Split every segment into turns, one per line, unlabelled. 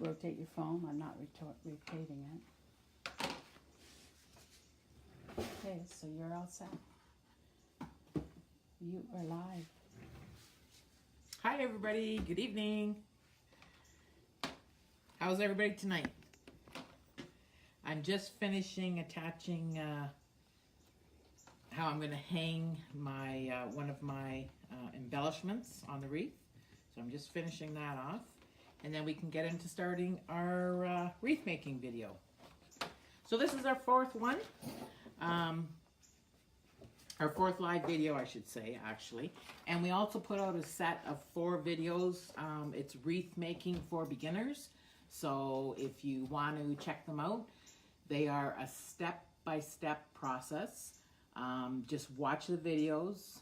rotate your phone. I'm not rotating it. Okay, so you're all set. You are live.
Hi everybody, good evening. How's everybody tonight? I'm just finishing attaching how I'm going to hang my one of my embellishments on the wreath. So I'm just finishing that off, and then we can get into starting our wreath making video. So this is our fourth one. Our fourth live video, I should say, actually. And we also put out a set of 4 videos. It's wreath making for beginners. So if you want to check them out, they are a step-by-step process. Just watch the videos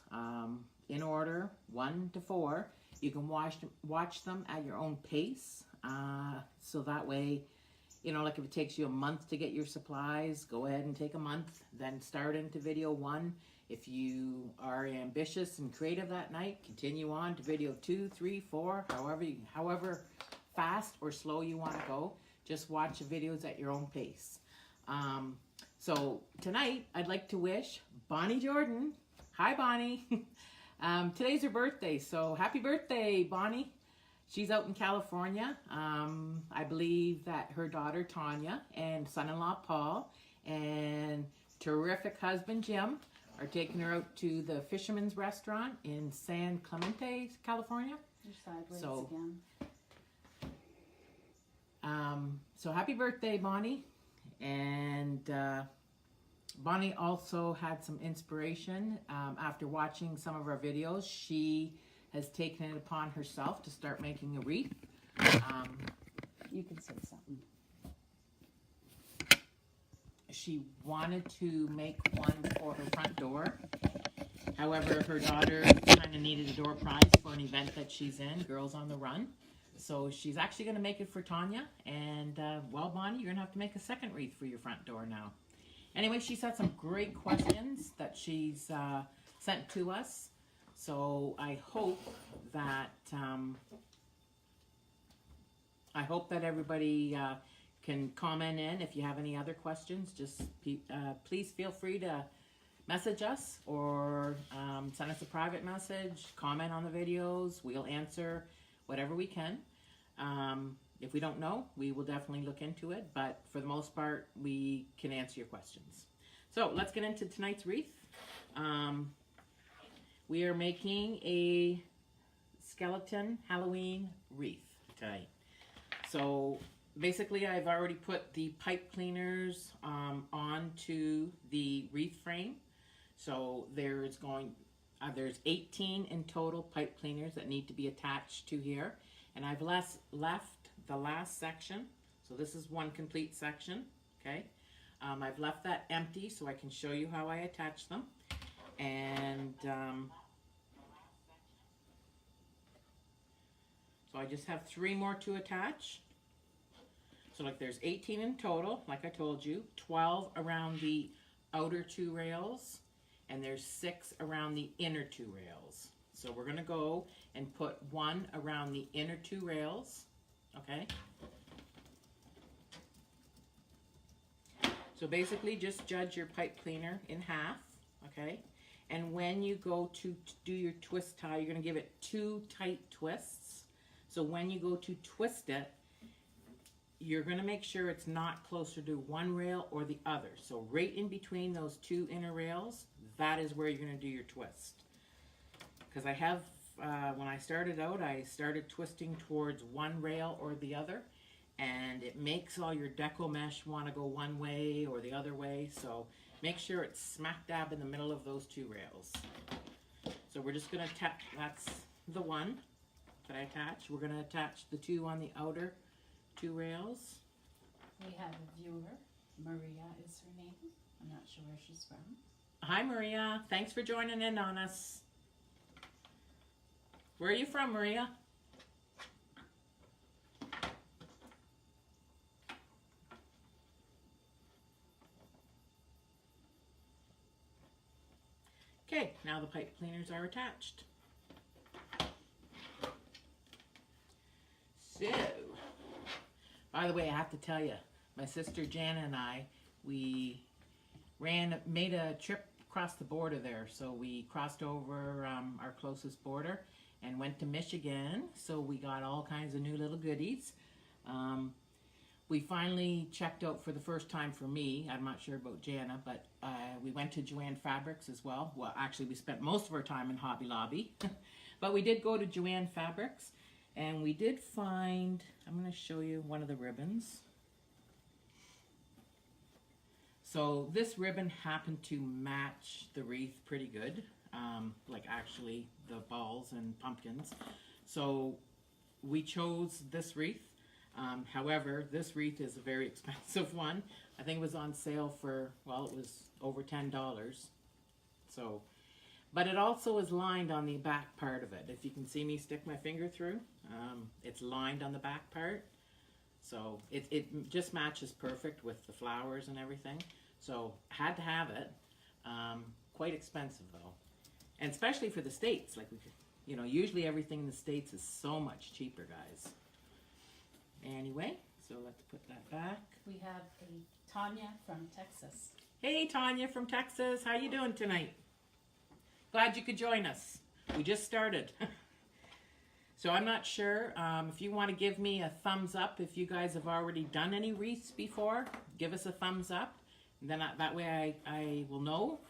in order, 1 to 4. You can watch them at your own pace. So that way, you know, like if it takes you a month to get your supplies, go ahead and take a month, then start into video 1. If you are ambitious and creative that night, continue on to video 2, 3, 4, however fast or slow you want to go. Just watch the videos at your own pace. So tonight, I'd like to wish Bonnie Jordan, hi Bonnie, today's her birthday, so happy birthday, Bonnie. She's out in California. I believe that her daughter Tanya and son-in-law Paul and terrific husband Jim are taking her out to the Fisherman's Restaurant in San Clemente, California.
You're sideways
So,
again.
So happy birthday, Bonnie. And Bonnie also had some inspiration after watching some of our videos. She has taken it upon herself to start making a wreath.
You can say something.
She wanted to make one for her front door. However, her daughter kind of needed a door prize for an event that she's in, Girls on the Run. So she's actually going to make it for Tanya. And, well, Bonnie, you're going to have to make a second wreath for your front door now. Anyway, she's had some great questions that she's sent to us. So I hope that everybody can comment in. If you have any other questions, just please feel free to message us or send us a private message, comment on the videos. We'll answer whatever we can. If we don't know, we will definitely look into it, but for the most part, we can answer your questions. So let's get into tonight's wreath. We are making a skeleton Halloween wreath tonight. So basically, I've already put the pipe cleaners onto the wreath frame. So there's 18 in total pipe cleaners that need to be attached to here. And I've left the last section. So this is one complete section, okay? I've left that empty so I can show you how I attach them. And so I just have 3 more to attach. So like there's 18 in total, like I told you, 12 around the outer 2 rails, and there's 6 around the inner 2 rails. So we're gonna go and put 1 around the inner 2 rails, okay? So basically just judge your pipe cleaner in half, okay? And when you go to do your twist tie, you're gonna give it 2 tight twists. So when you go to twist it, you're going to make sure it's not closer to one rail or the other. So right in between those 2 inner rails, that is where you're going to do your twist. Because I have, when I started out, I started twisting towards one rail or the other, and it makes all your deco mesh want to go one way or the other way. So make sure it's smack dab in the middle of those 2 rails. So we're just going to attach, that's the one that I attached. We're going to attach the 2 on the outer 2 rails.
We have a viewer. Maria is her name. I'm not sure where she's from.
Hi Maria, thanks for joining in on us. Where are you from, Maria? Okay, now the pipe cleaners are attached. So, By the way, I have to tell you, my sister Jana and I, we made a trip across the border there. So we crossed over our closest border and went to Michigan. So we got all kinds of new little goodies. We finally checked out for the first time for me. I'm not sure about Jana, but we went to Joanne Fabrics as well. Well, actually, we spent most of our time in Hobby Lobby. But we did go to Joanne Fabrics, and we did find, I'm going to show you one of the ribbons. So this ribbon happened to match the wreath pretty good, like actually the balls and pumpkins. So we chose this wreath. However, this wreath is a very expensive one. I think it was on sale for, well, it was over $10. So, but it also is lined on the back part of it. If you can see me stick my finger through, it's lined on the back part. So it just matches perfect with the flowers and everything. So had to have it. Quite expensive though. And especially for the States. Like, you know, usually everything in the States is so much cheaper, guys. Anyway, so let's put that back.
We have a Tanya from Texas.
Hey, Tanya from Texas. How you doing tonight? Glad you could join us. We just started. So I'm not sure if you want to give me a thumbs up if you guys have already done any wreaths before. Give us a thumbs up. And then that way I will know.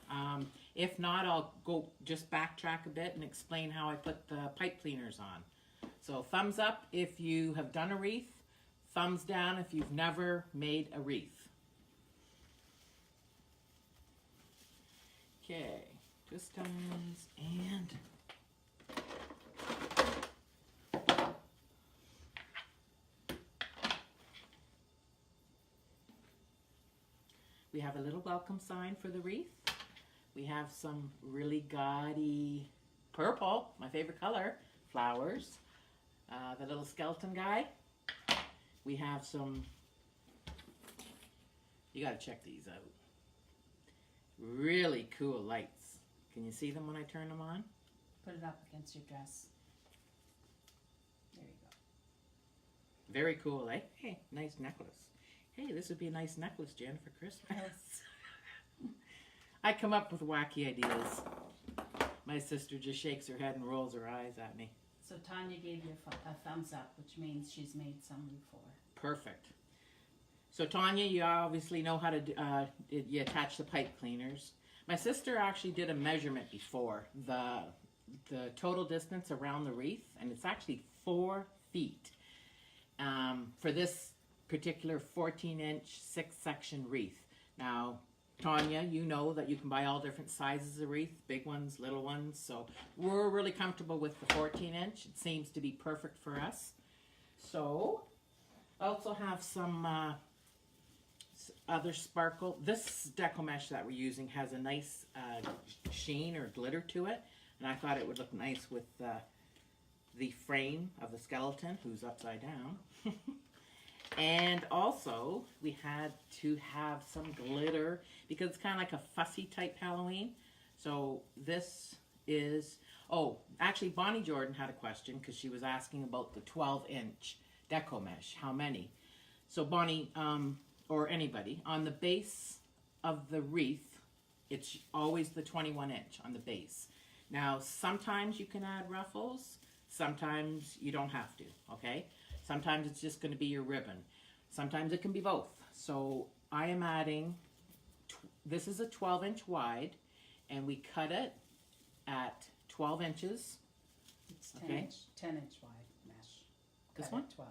If not, I'll go just backtrack a bit and explain how I put the pipe cleaners on. So thumbs up if you have done a wreath. Thumbs down if you've never made a wreath. Okay, pistons and we have a little welcome sign for the wreath. We have some really gaudy purple, my favorite color, flowers. The little skeleton guy. We have some, you gotta check these out. Really cool lights. Can you see them when I turn them on?
Put it up against your dress. There you go.
Very cool, eh? Hey, nice necklace. Hey, this would be a nice necklace, Jen, for Christmas.
Yes.
I come up with wacky ideas. My sister just shakes her head and rolls her eyes at me.
So Tanya gave you a thumbs up, which means she's made some before.
Perfect. So Tanya, you obviously know how to you attach the pipe cleaners. My sister actually did a measurement before, the total distance around the wreath, and it's actually 4 feet for this particular 14-inch 6-section wreath. Now, Tanya, you know that you can buy all different sizes of wreath, big ones, little ones, so we're really comfortable with the 14-inch. It seems to be perfect for us. So, I also have some other sparkle. This deco mesh that we're using has a nice sheen or glitter to it, and I thought it would look nice with the frame of the skeleton, who's upside down. And also, we had to have some glitter because it's kind of like a fussy type Halloween. So this is, oh, actually Bonnie Jordan had a question because she was asking about the 12-inch deco mesh. How many? So Bonnie, or anybody, on the base of the wreath, it's always the 21-inch on the base. Now, sometimes you can add ruffles. Sometimes you don't have to, okay? Sometimes it's just going to be your ribbon. Sometimes it can be both. So I am adding, this is a 12-inch wide, and we cut it at 12 inches.
It's 10-inch wide mesh.
This
Cut
one?
at 12.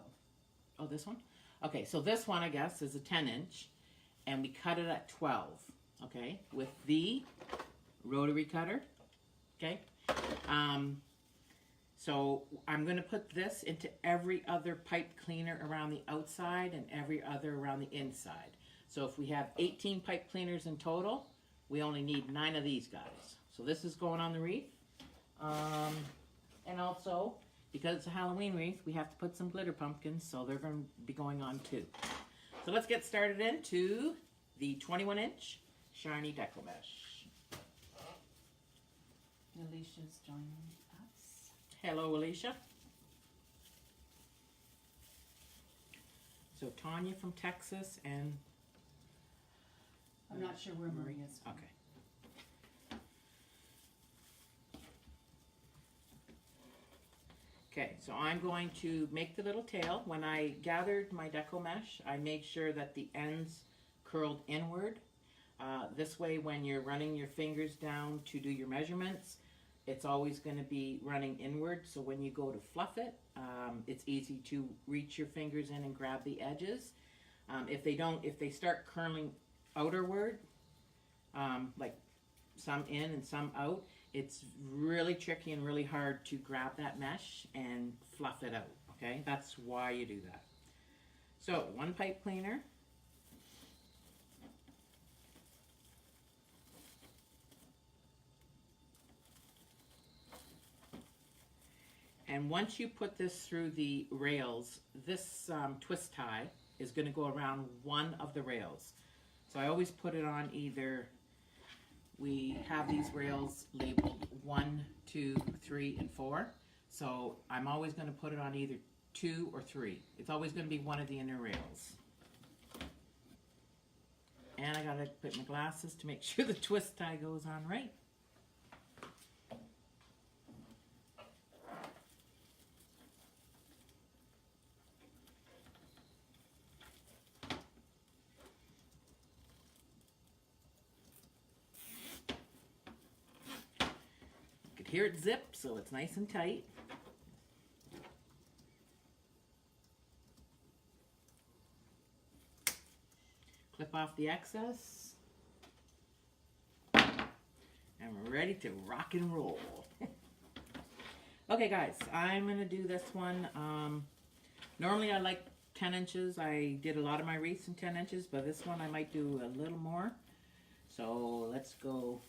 Oh, this one? Okay, so this one, I guess, is a 10-inch, and we cut it at 12, okay, with the rotary cutter, okay? So I'm going to put this into every other pipe cleaner around the outside and every other around the inside. So if we have 18 pipe cleaners in total, we only need 9 of these guys. So this is going on the wreath. And also, because it's a Halloween wreath, we have to put some glitter pumpkins, so they're going to be going on too. So let's get started into the 21-inch shiny deco mesh.
Alicia's joining us.
Hello, Alicia. So Tanya from Texas and
I'm not sure where Maria's from.
okay. Okay, so I'm going to make the little tail. When I gathered my deco mesh, I made sure that the ends curled inward. This way, when you're running your fingers down to do your measurements, it's always going to be running inward. So when you go to fluff it, it's easy to reach your fingers in and grab the edges. If they start curling outerward, like some in and some out, it's really tricky and really hard to grab that mesh and fluff it out, okay? That's why you do that. So, one pipe cleaner. And once you put this through the rails, this twist tie is going to go around one of the rails. So I always put it on either, we have these rails labeled 1, 2, 3, and 4. So I'm always going to put it on either 2 or 3. It's always going to be one of the inner rails. And I got to put my glasses to make sure the twist tie goes on right. Here it zips, so it's nice and tight. Clip off the excess. And we're ready to rock and roll. Okay guys, I'm going to do this one. Normally I like 10 inches. I did a lot of my wreaths in 10 inches, but this one I might do a little more. So let's go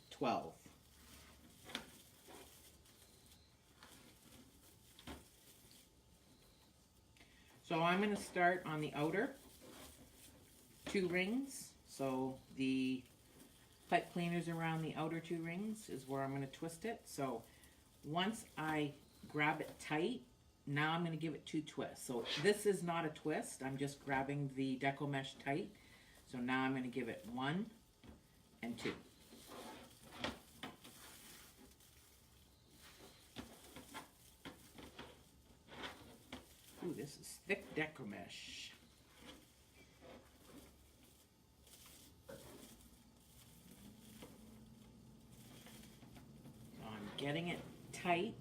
12. So I'm going to start on the outer 2 rings. So the pipe cleaners around the outer 2 rings is where I'm going to twist it. So once I grab it tight, now I'm going to give it 2 twists. So this is not a twist. I'm just grabbing the deco mesh tight. So now I'm going to give it 1 and 2. Ooh, this is thick deco mesh. So I'm getting it tight.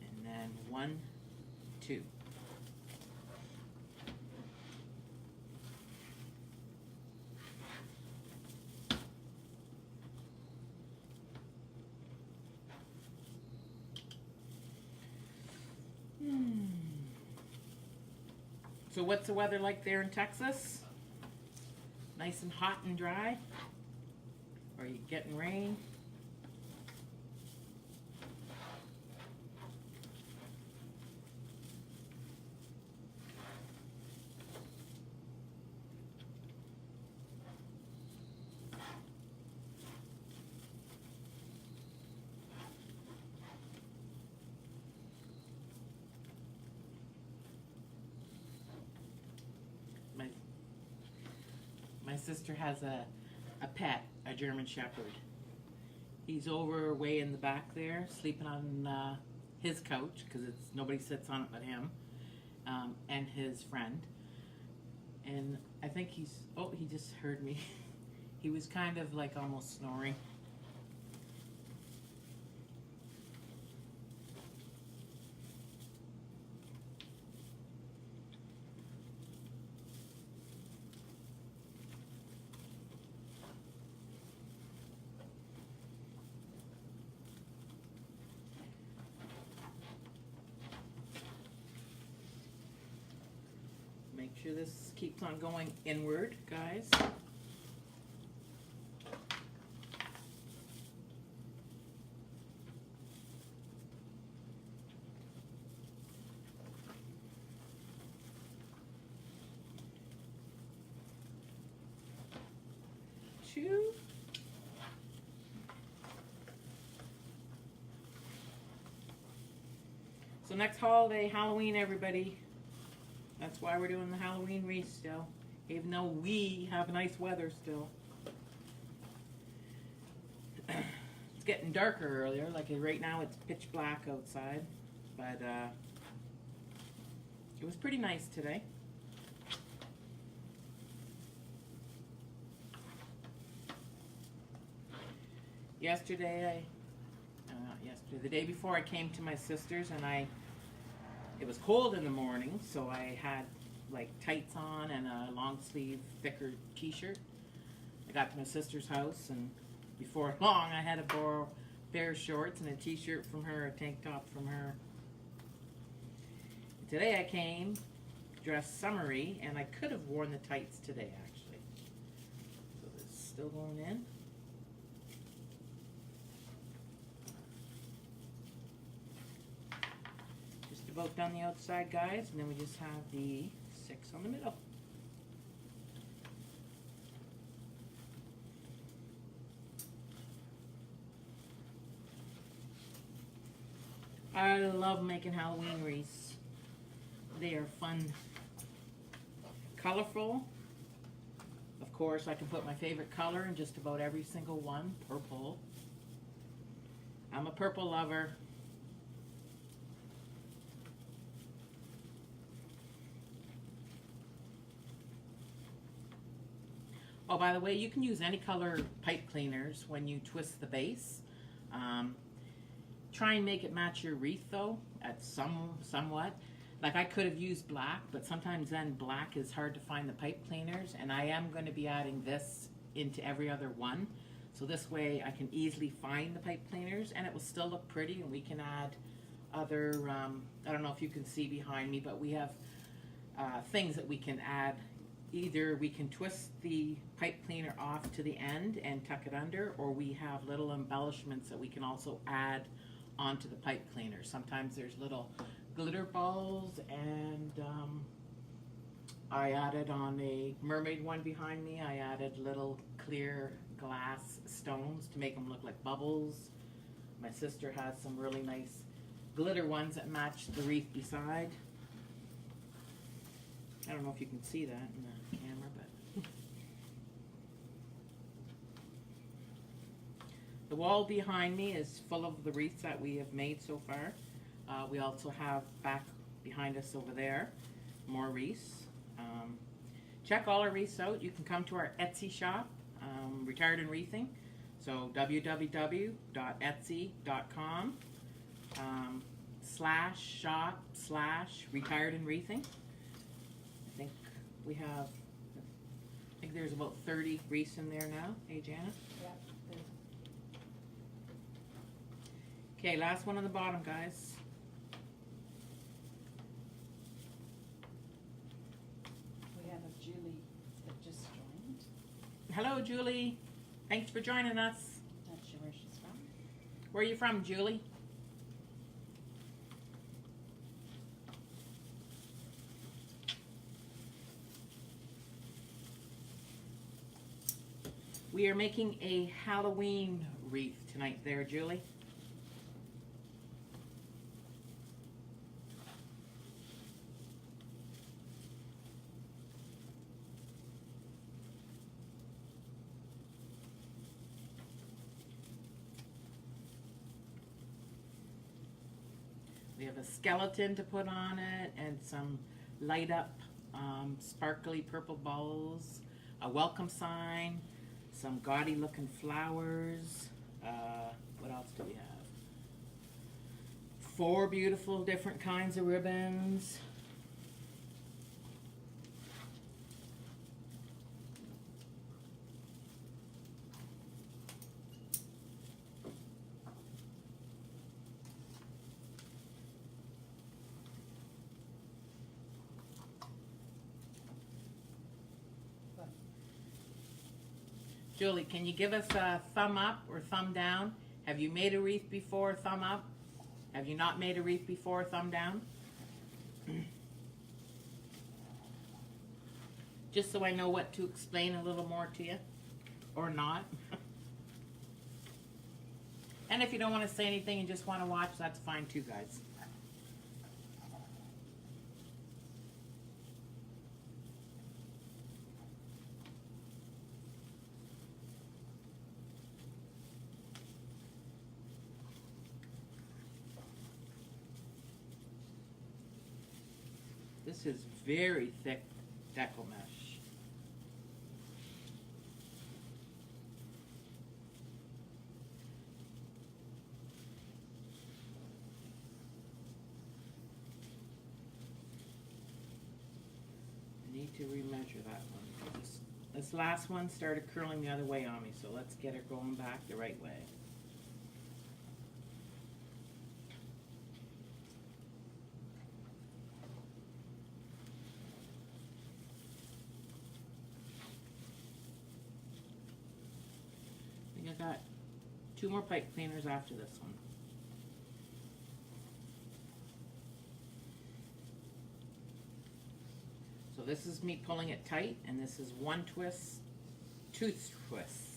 And then 1, 2. So what's the weather like there in Texas? Nice and hot and dry? Or are you getting rain? My sister has a pet, a German Shepherd. He's over way in the back there, sleeping on his couch, because nobody sits on it but him, and his friend. And I think he just heard me. He was kind of like almost snoring. Make sure this keeps on going inward, guys. Two. So next holiday, Halloween, everybody. That's why we're doing the Halloween wreath still. Even though we have nice weather still. It's getting darker earlier. Like right now it's pitch black outside. But it was pretty nice today. Yesterday, the day before I came to my sister's and it was cold in the morning, so I had like tights on and a long sleeve, thicker t-shirt. I got to my sister's house and before long I had to borrow a pair of shorts and a t-shirt from her, a tank top from her. Today I came dressed summery and I could have worn the tights today actually. So it's still going in. About down the outside, guys, and then we just have the 6 on the middle. I love making Halloween wreaths. They are fun, colorful. Of course, I can put my favorite color in just about every single one, purple. I'm a purple lover. Oh, by the way, you can use any color pipe cleaners when you twist the base. Try and make it match your wreath though, at somewhat. Like I could have used black, but sometimes then black is hard to find the pipe cleaners, and I am going to be adding this into every other one. So this way I can easily find the pipe cleaners and it will still look pretty, and we can add other, I don't know if you can see behind me, but we have things that we can add. Either we can twist the pipe cleaner off to the end and tuck it under, or we have little embellishments that we can also add onto the pipe cleaner. Sometimes there's little glitter balls, and I added on a mermaid one behind me, I added little clear glass stones to make them look like bubbles. My sister has some really nice glitter ones that match the wreath beside. I don't know if you can see that in the camera, but the wall behind me is full of the wreaths that we have made so far. We also have back behind us over there more wreaths. Check all our wreaths out. You can come to our Etsy shop, Retired and Wreathing. So www.etsy.com /shop/Retired and Wreathing. We have, I think there's about 30 wreaths in there now. Hey, Jana?
Yeah.
Okay, last one on the bottom, guys.
We have a Julie that just joined.
Hello, Julie. Thanks for joining us.
Not sure where she's from.
Where are you from, Julie? We are making a Halloween wreath tonight there, Julie. We have a skeleton to put on it and some light up sparkly purple balls, a welcome sign, some gaudy looking flowers. What else do we have? 4 beautiful different kinds of ribbons. Julie, can you give us a thumb up or thumb down? Have you made a wreath before? Thumb up. Have you not made a wreath before? Thumb down. Just so I know what to explain a little more to you, or not. And if you don't want to say anything and just want to watch, that's fine too, guys. This is very thick deco mesh. I need to remeasure that one. This last one started curling the other way on me, so let's get her going back the right way. I think I got 2 more pipe cleaners after this one. So this is me pulling it tight, and this is 1 twist, 2 twists.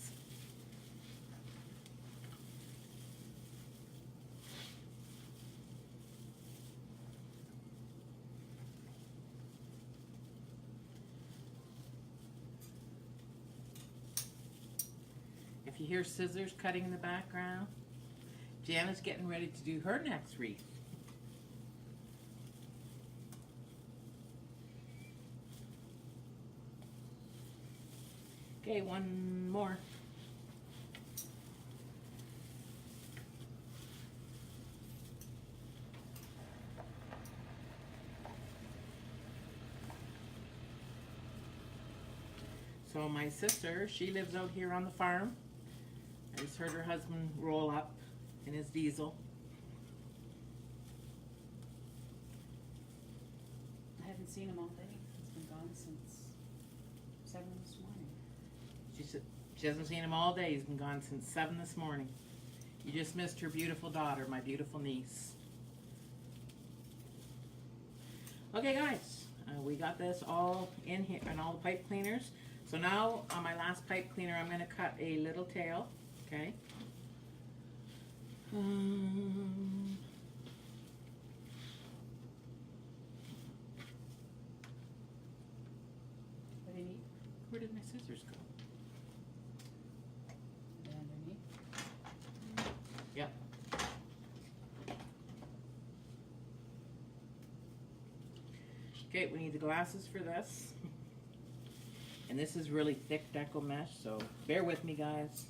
If you hear scissors cutting in the background, Jana's getting ready to do her next wreath. Okay, 1 more. So my sister, she lives out here on the farm. I just heard her husband roll up in his diesel.
I haven't seen him all day. He's been gone since 7 this morning.
She said she hasn't seen him all day. He's been gone since 7 this morning. You just missed her beautiful daughter, my beautiful niece. Okay, guys, we got this all in here and all the pipe cleaners. So now on my last pipe cleaner, I'm going to cut a little tail. Okay.
What do you need?
Where did my scissors go?
Underneath.
Yep. Okay, we need the glasses for this. And this is really thick deco mesh, so bear with me, guys.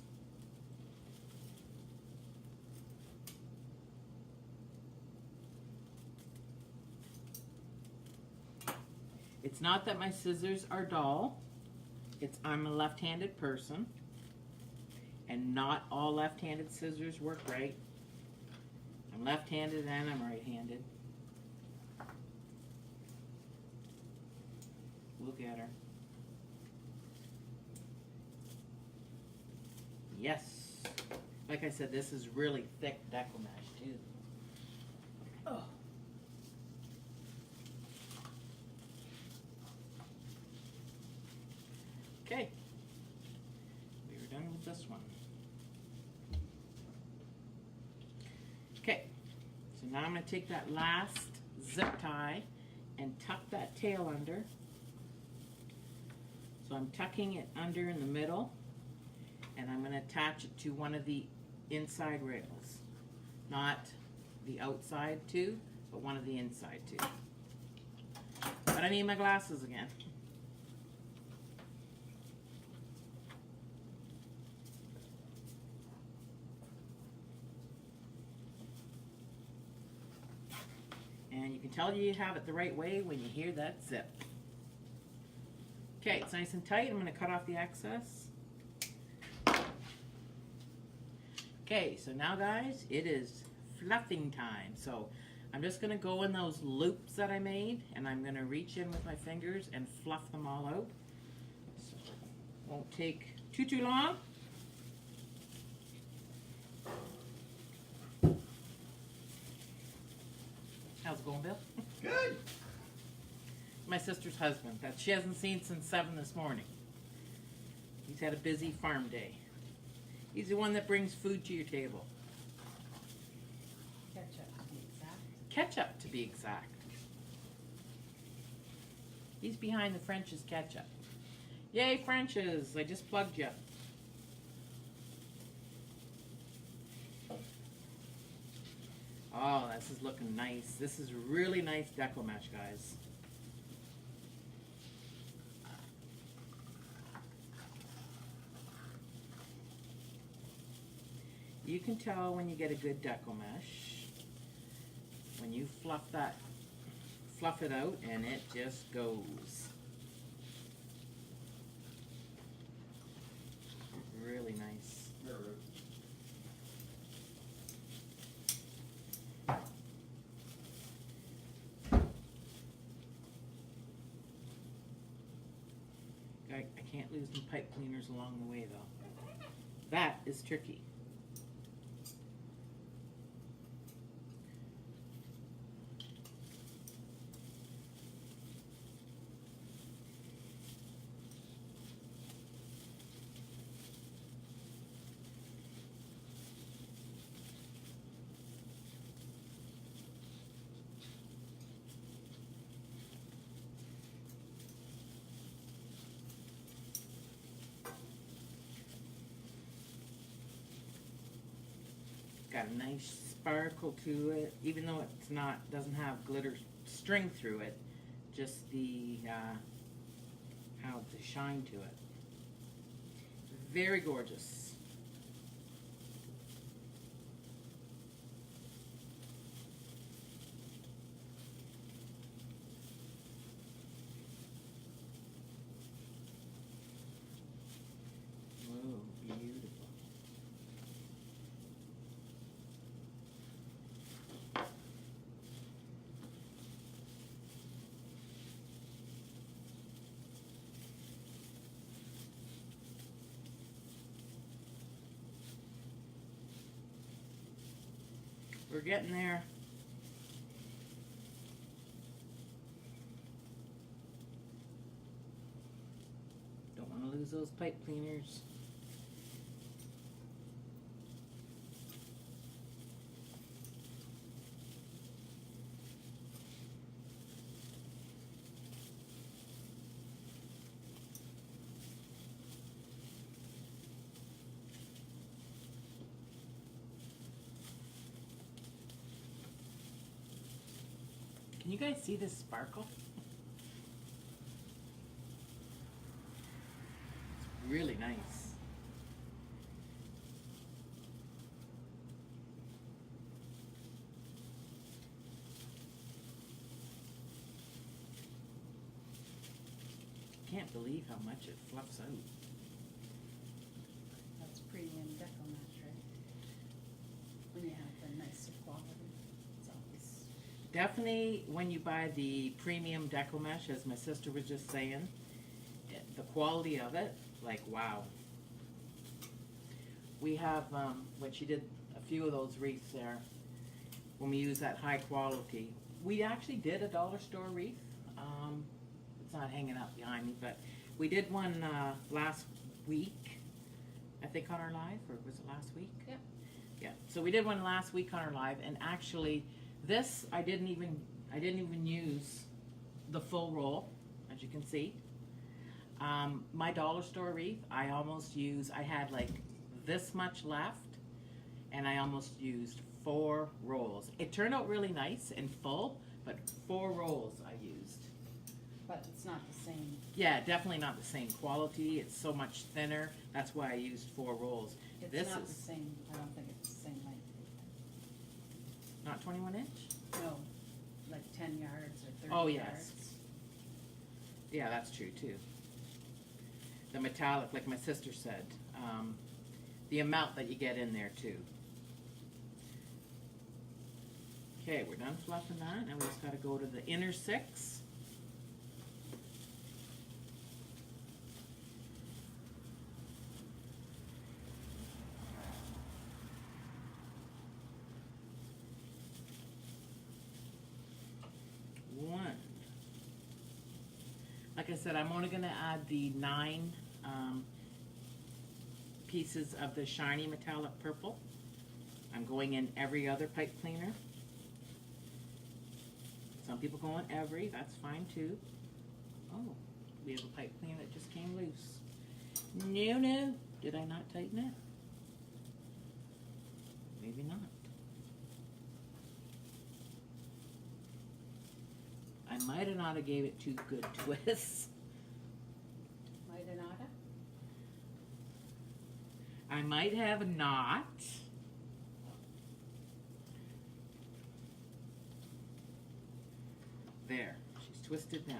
It's not that my scissors are dull. It's I'm a left-handed person, and not all left-handed scissors work right. I'm left-handed and I'm right-handed. Look at her. Yes. Like I said, this is really thick deco mesh too. Oh. Okay. We are done with this one. Okay. So now I'm going to take that last zip tie and tuck that tail under. So I'm tucking it under in the middle, and I'm going to attach it to one of the inside rails. Not the outside two, but one of the inside two. But I need my glasses again. And you can tell you have it the right way when you hear that zip. Okay, it's nice and tight. I'm going to cut off the excess. Okay, so now guys, it is fluffing time. So I'm just going to go in those loops that I made, and I'm going to reach in with my fingers and fluff them all out. So it won't take too long. How's it going, Bill?
Good.
My sister's husband that she hasn't seen since 7 this morning. He's had a busy farm day. He's the one that brings food to your table.
Ketchup to be exact.
Ketchup, to be exact. He's behind the French's ketchup. Yay, French's! I just plugged you. Oh, this is looking nice. This is really nice deco mesh, guys. You can tell when you get a good deco mesh when you fluff it out and it just goes. Really nice. I can't lose some pipe cleaners along the way though. That is tricky. Got a nice sparkle to it, even though it's doesn't have glitter string through it, just the how the shine to it. Very gorgeous. Whoa, beautiful. We're getting there. Don't want to lose those pipe cleaners. Can you guys see this sparkle? It's really nice. Can't believe how much it fluffs out.
That's premium deco match, right? When you have the nicer quality. It's always
Definitely when you buy the premium deco mesh, as my sister was just saying, the quality of it, like wow. We have, when she did a few of those wreaths there, when we use that high quality, we actually did a dollar store wreath. It's not hanging up behind me, but we did one last week, I think on our live, or was it last week?
Yep.
Yeah, so we did one last week on our live, and actually this, I didn't even use the full roll, as you can see. My dollar store wreath, I had like this much left, and I almost used 4 rolls. It turned out really nice and full, but 4 rolls I used.
But it's not the same.
Yeah, definitely not the same quality. It's so much thinner. That's why I used 4 rolls.
It's not the same. I don't think it's the same length.
Not 21 inch?
No, like 10 yards or 30
Oh,
yards.
yes. Yeah, that's true too. The metallic, like my sister said, the amount that you get in there too. Okay, we're done fluffing that. Now we just got to go to the inner 6. Like I said, I'm only going to add the 9 pieces of the shiny metallic purple. I'm going in every other pipe cleaner. Some people go in every, that's fine too. Oh, we have a pipe cleaner that just came loose. No, did I not tighten it? Maybe not. I might have not have gave it 2 good twists.
Might have not.
I might have not. There, she's twisted now.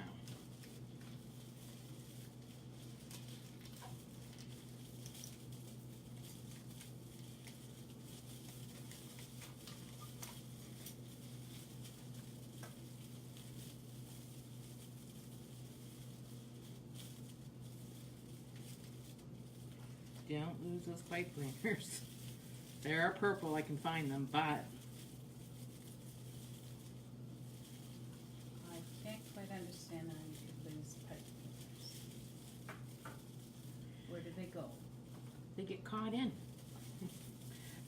Don't lose those pipe cleaners. They are purple, I can find them, but
I can't quite understand how you could lose pipe cleaners. Where do they go?
they get caught in.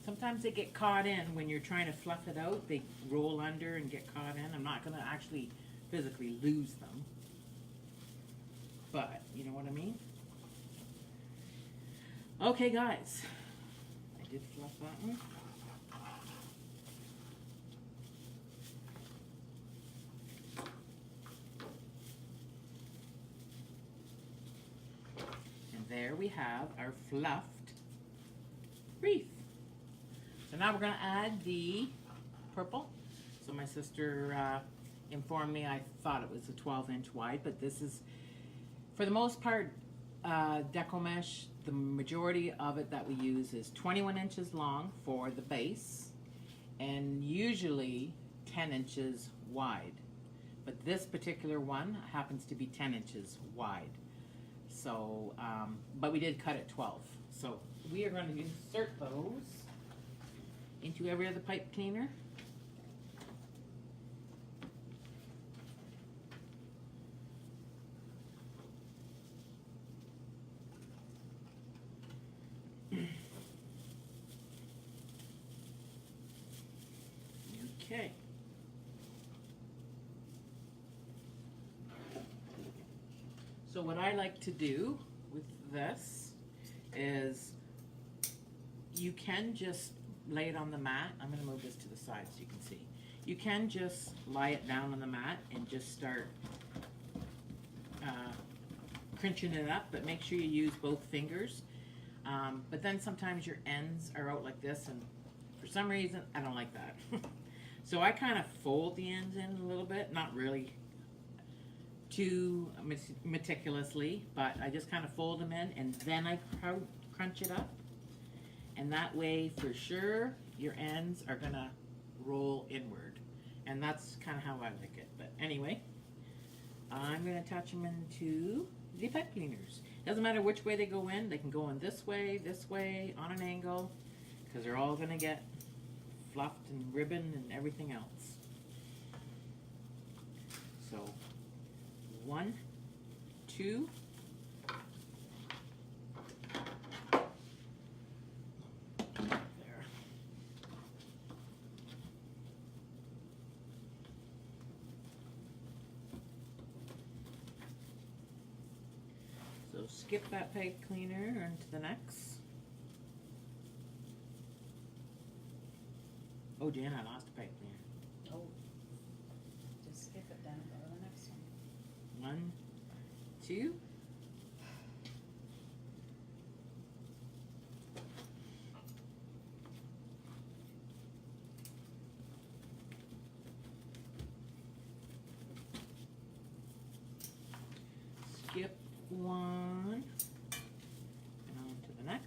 Sometimes they get caught in when you're trying to fluff it out. They roll under and get caught in. I'm not going to actually physically lose them, but you know what I mean? Okay, guys. I did fluff that one. And there we have our fluffed wreath. So now we're going to add the purple. So my sister informed me, I thought it was a 12-inch wide, but this is, for the most part, deco mesh. The majority of it that we use is 21 inches long for the base and usually 10 inches wide. But this particular one happens to be 10 inches wide. So, but we did cut it 12. So we are going to insert those into every other pipe cleaner. Okay. So what I like to do with this is you can just lay it on the mat. I'm going to move this to the side so you can see. You can just lie it down on the mat and just start crunching it up, but make sure you use both fingers. But then sometimes your ends are out like this, and for some reason I don't like that. So I kind of fold the ends in a little bit, not really too meticulously, but I just kind of fold them in and then I crunch it up. And that way, for sure, your ends are gonna roll inward. And that's kind of how I like it. But anyway, I'm gonna attach them into the pipe cleaners. Doesn't matter which way they go in. They can go in this way, on an angle, because they're all gonna get fluffed and ribbon and everything else. So 1, 2, there. So skip that pipe cleaner into the next. Oh, Jan, I lost a pipe cleaner.
Oh, just skip it then and go to the next one.
1, 2. Skip 1 and on to the next.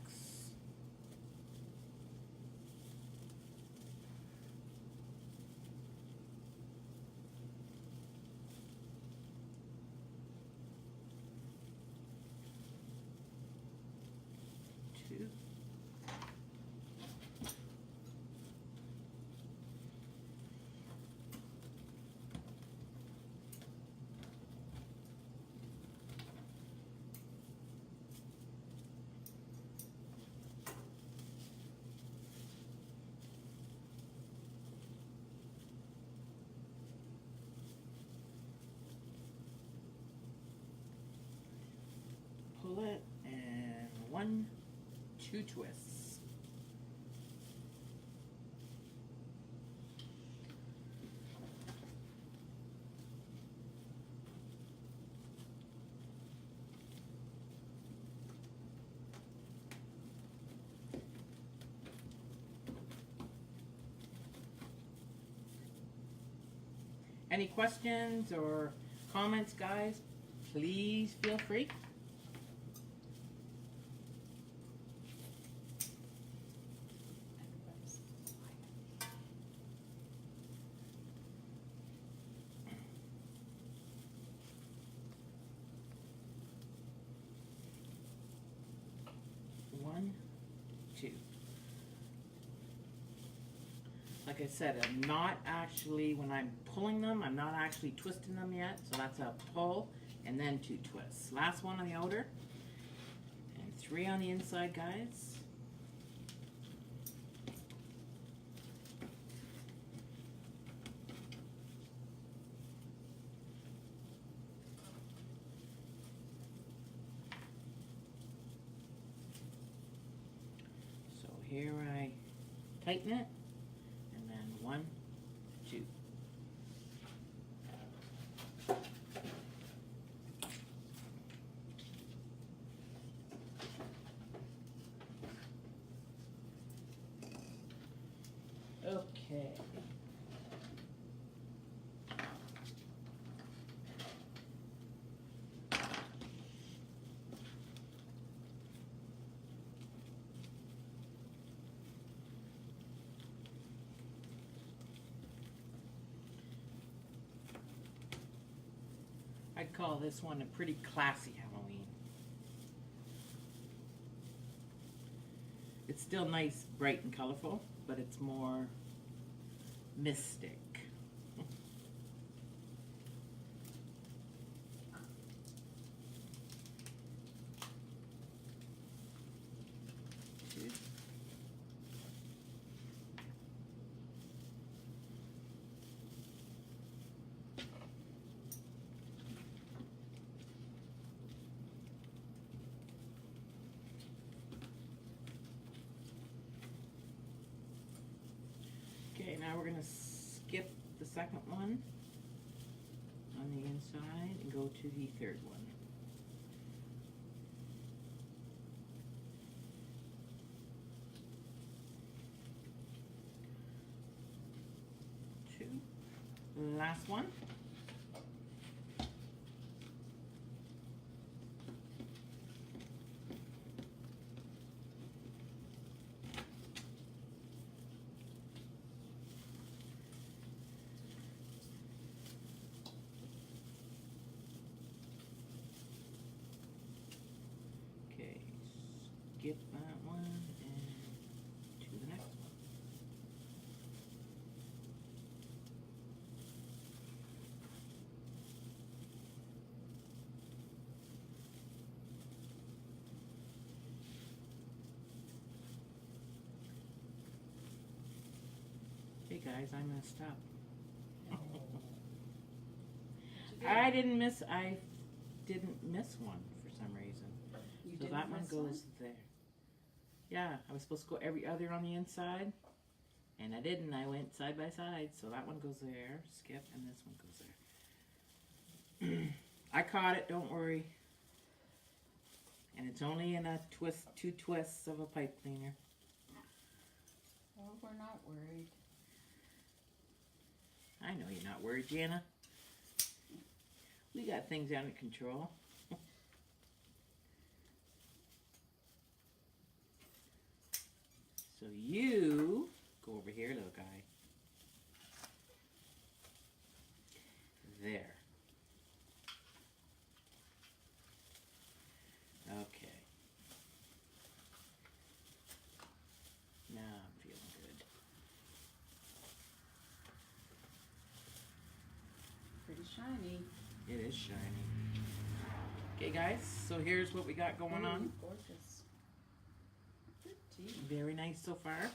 Pull it and 1, 2 twists. Any questions or comments, guys? Please feel free.
Everybody's quiet.
One, two. Like I said, I'm not actually, when I'm pulling them, I'm not actually twisting them yet. So that's a pull and then 2 twists. Last one on the outer. And 3 on the inside, guys. So here I tighten it. And then 1, 2. Okay. I'd call this one a pretty classy Halloween. It's still nice, bright, and colorful, but it's more mystic. Two. Okay, now we're going to skip the second one on the inside and go to the third one. Two. Last one. Skip that one and to the next one. Hey guys, I messed up. I didn't miss one for some reason. So that one goes there. Yeah, I was supposed to go every other on the inside, and I didn't. I went side by side, so that one goes there, skip, and this one goes there. I caught it, don't worry. And it's only in a twist, 2 twists of a pipe cleaner.
Well, we're not worried.
I know you're not worried, Jana. We got things under control. So you go over here, little guy. There. Okay. Now I'm feeling good.
Pretty shiny.
It is shiny. Okay, guys, so here's what we got going on.
Gorgeous. Pretty.
Very nice so far.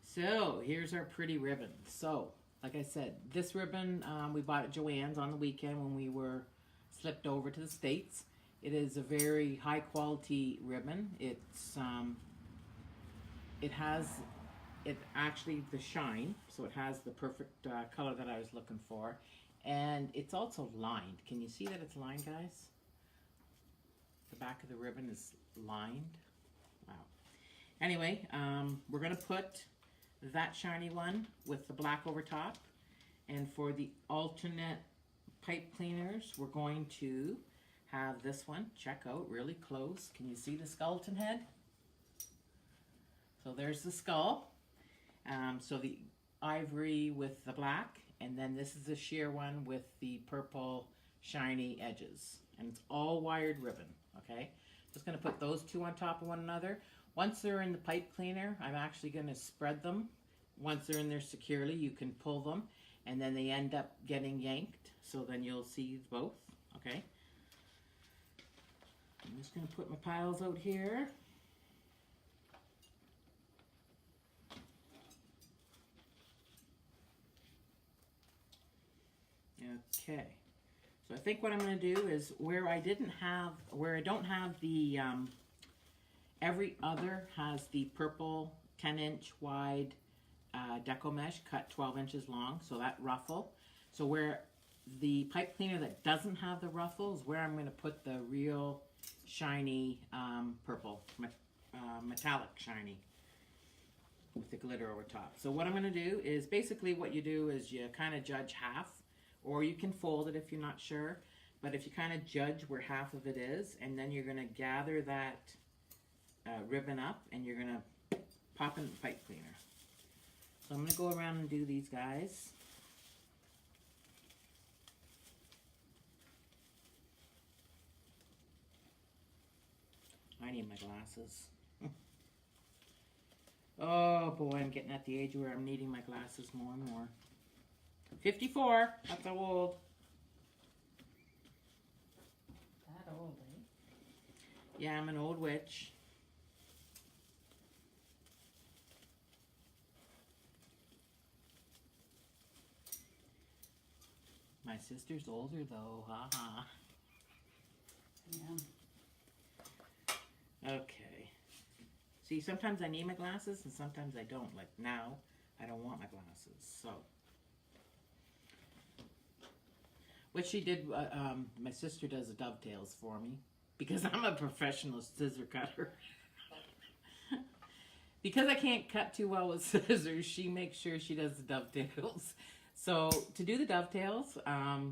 So here's our pretty ribbon. So, like I said, this ribbon we bought at Joann's on the weekend when we were slipped over to the States. It is a very high quality ribbon. It's it has actually the shine, so it has the perfect color that I was looking for, and it's also lined. Can you see that it's lined, guys? The back of the ribbon is lined. Wow. Anyway, we're gonna put that shiny one with the black over top, And for the alternate pipe cleaners, we're going to have this one. Check out really close. Can you see the skeleton head? So there's the skull. So the ivory with the black, and then this is the sheer one with the purple shiny edges. And it's all wired ribbon, okay? Just gonna put those two on top of one another. Once they're in the pipe cleaner, I'm actually gonna spread them. Once they're in there securely, you can pull them, and then they end up getting yanked. So then you'll see both, okay? I'm just gonna put my piles out here. Okay, so I think what I'm going to do is where I don't have the, every other has the purple 10-inch wide deco mesh cut 12 inches long, so that ruffle. So where the pipe cleaner that doesn't have the ruffle is where I'm going to put the real shiny purple, metallic shiny with the glitter over top. So what I'm going to do is basically what you do is you kind of judge half. Or you can fold it if you're not sure. But if you kind of judge where half of it is, and then you're going to gather that ribbon up, and you're going to pop in the pipe cleaner. So I'm going to go around and do these guys. I need my glasses. Oh boy, I'm getting at the age where I'm needing my glasses more and more. 54, that's how old.
That old, eh?
Yeah, I'm an old witch. My sister's older though, haha.
Yeah.
Okay. See, sometimes I need my glasses and sometimes I don't. Like now, I don't want my glasses, so. What she did, my sister does the dovetails for me because I'm a professional scissor cutter. Because I can't cut too well with scissors, she makes sure she does the dovetails. So to do the dovetails, I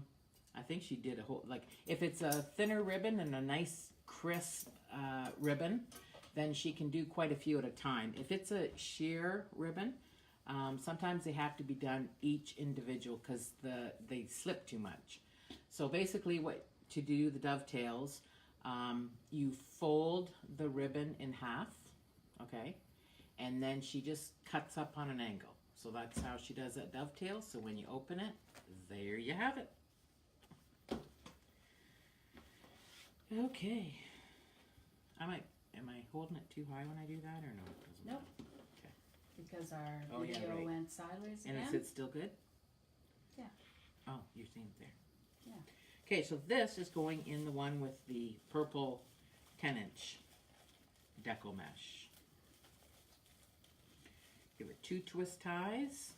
think she did a whole, like if it's a thinner ribbon and a nice crisp ribbon, then she can do quite a few at a time. If it's a sheer ribbon, sometimes they have to be done each individual because they slip too much. So basically to do the dovetails, you fold the ribbon in half, okay? And then she just cuts up on an angle. So that's how she does that dovetail. So when you open it, there you have it. Okay. Am I holding it too high when I do that or no? It doesn't
Nope.
matter. Okay.
Because our
Oh, yeah,
video
right.
went sideways
And
again.
is it still good?
Yeah.
Oh, you're seeing it there.
Yeah.
Okay, so this is going in the one with the purple 10-inch deco mesh. Give it 2 twist ties.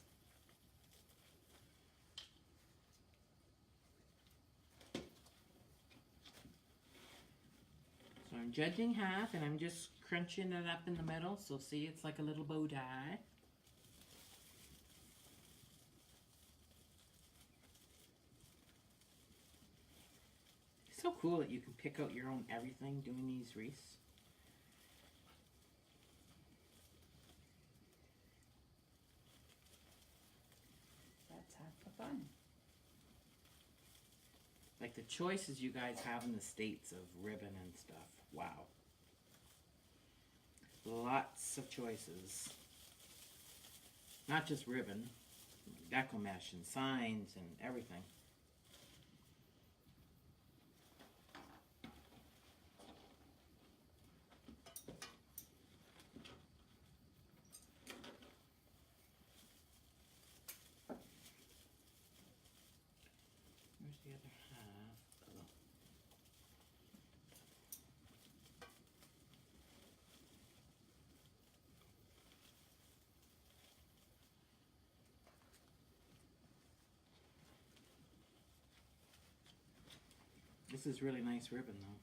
So I'm judging half and I'm just crunching it up in the middle. So see, it's like a little bow tie. It's so cool that you can pick out your own everything doing these wreaths.
That's half the fun.
Like the choices you guys have in the States of ribbon and stuff. Wow. Lots of choices. Not just ribbon, deco mesh and signs and everything. Where's the other half? Oh. This is really nice ribbon though.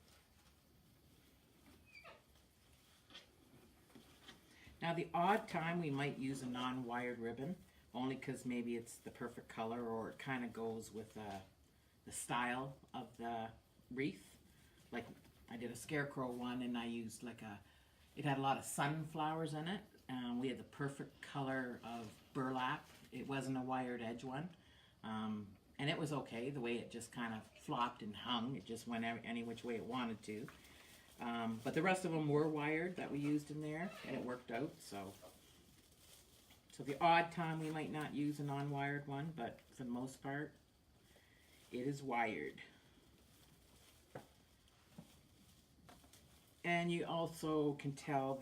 Now the odd time we might use a non-wired ribbon. only because maybe it's the perfect color or it kind of goes with the style of the wreath. Like I did a scarecrow one and I used it had a lot of sunflowers in it. We had the perfect color of burlap. It wasn't a wired edge one. And it was okay, the way it just kind of flopped and hung. It just went any which way it wanted to. But the rest of them were wired that we used in there, and it worked out. So the odd time we might not use a non-wired one, but for the most part, it is wired. And you also can tell